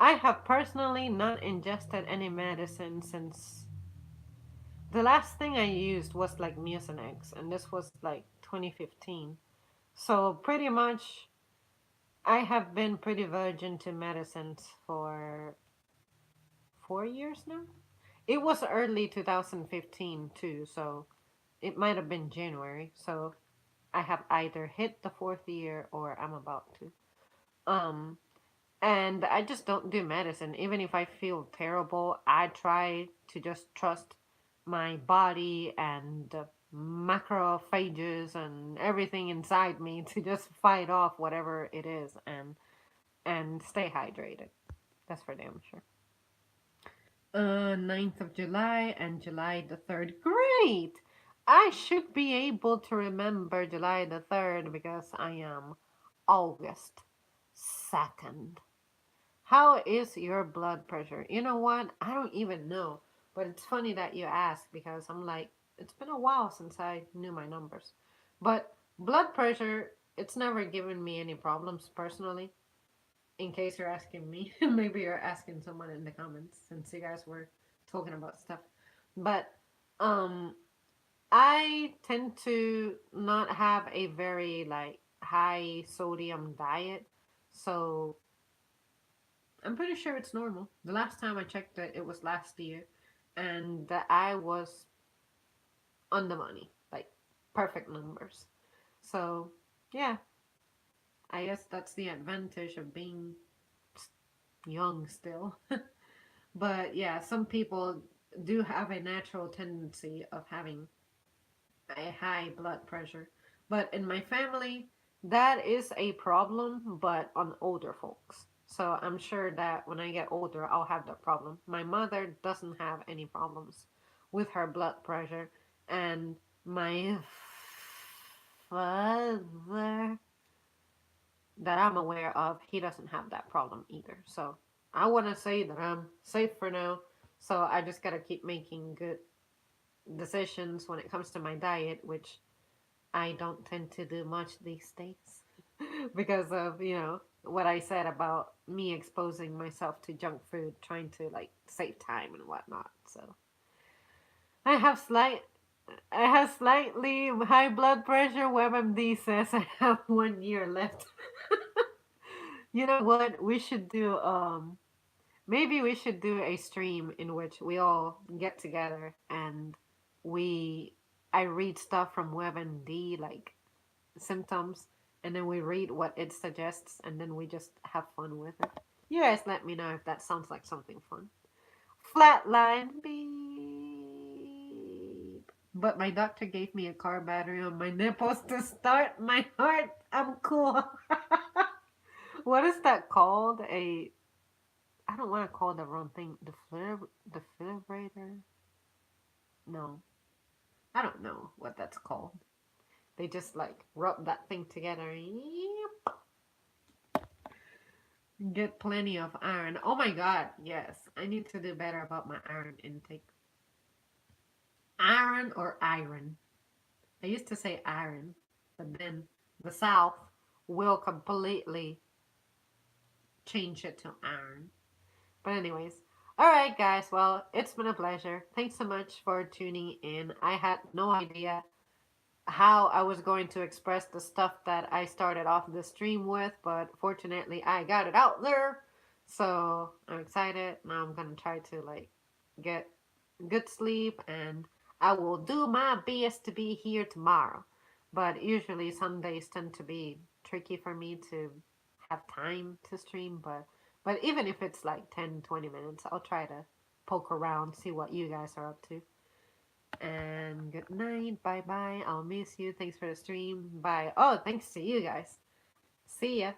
I have personally not ingested any medicine since the last thing I used was like Mucinex, and this was like 2015. So pretty much, I have been pretty virgin to medicines for 4 years now. It was early 2015 too, so it might have been January. So I have either hit the fourth year or I'm about to. Um, and I just don't do medicine. Even if I feel terrible, I try to just trust my body and the macrophages and everything inside me to just fight off whatever it is and stay hydrated. That's for damn sure. 9th of July and July the 3rd. Great! I should be able to remember July the 3rd because I am August 2nd. How is your blood pressure? You know what? I don't even know. But it's funny that you ask because I'm like, it's been a while since I knew my numbers. But blood pressure, it's never given me any problems personally. In case you're asking me, maybe you're asking someone in the comments since you guys were talking about stuff. But um I tend to not have a very like high sodium diet. So I'm pretty sure it's normal. The last time I checked it, it was last year, and I was on the money, like perfect numbers. So, yeah, I guess that's the advantage of being young still. But yeah, some people do have a natural tendency of having a high blood pressure. But in my family, that is a problem, but on older folks. So I'm sure that when I get older, I'll have that problem. My mother doesn't have any problems with her blood pressure, and my father, that I'm aware of, he doesn't have that problem either. So I want to say that I'm safe for now. So I just gotta keep making good decisions when it comes to my diet, which I don't tend to do much these days because of, what I said about me exposing myself to junk food, trying to like save time and whatnot. So I have slight I have slightly high blood pressure. WebMD says I have 1 year left. You know what? We should do maybe we should do a stream in which we all get together and we I read stuff from WebMD like symptoms, and then we read what it suggests, and then we just have fun with it. You guys let me know if that sounds like something fun. Flatline beep. But my doctor gave me a car battery on my nipples to start my heart. I'm cool. What is that called? I don't want to call it the wrong thing. Defibrillator? No, I don't know what that's called. They just like rub that thing together. Get plenty of iron. Oh my god, yes. I need to do better about my iron intake. Iron or iron? I used to say iron, but then the South will completely change it to iron. But, anyways, alright, guys. Well, it's been a pleasure. Thanks so much for tuning in. I had no idea how I was going to express the stuff that I started off the stream with, but fortunately I got it out there. So I'm excited. Now I'm gonna try to like get good sleep and I will do my best to be here tomorrow. But usually Sundays tend to be tricky for me to have time to stream, but even if it's like 10-20 minutes, I'll try to poke around, see what you guys are up to. And good night. Bye bye. I'll miss you. Thanks for the stream. Bye. Oh, thanks to you guys. See ya.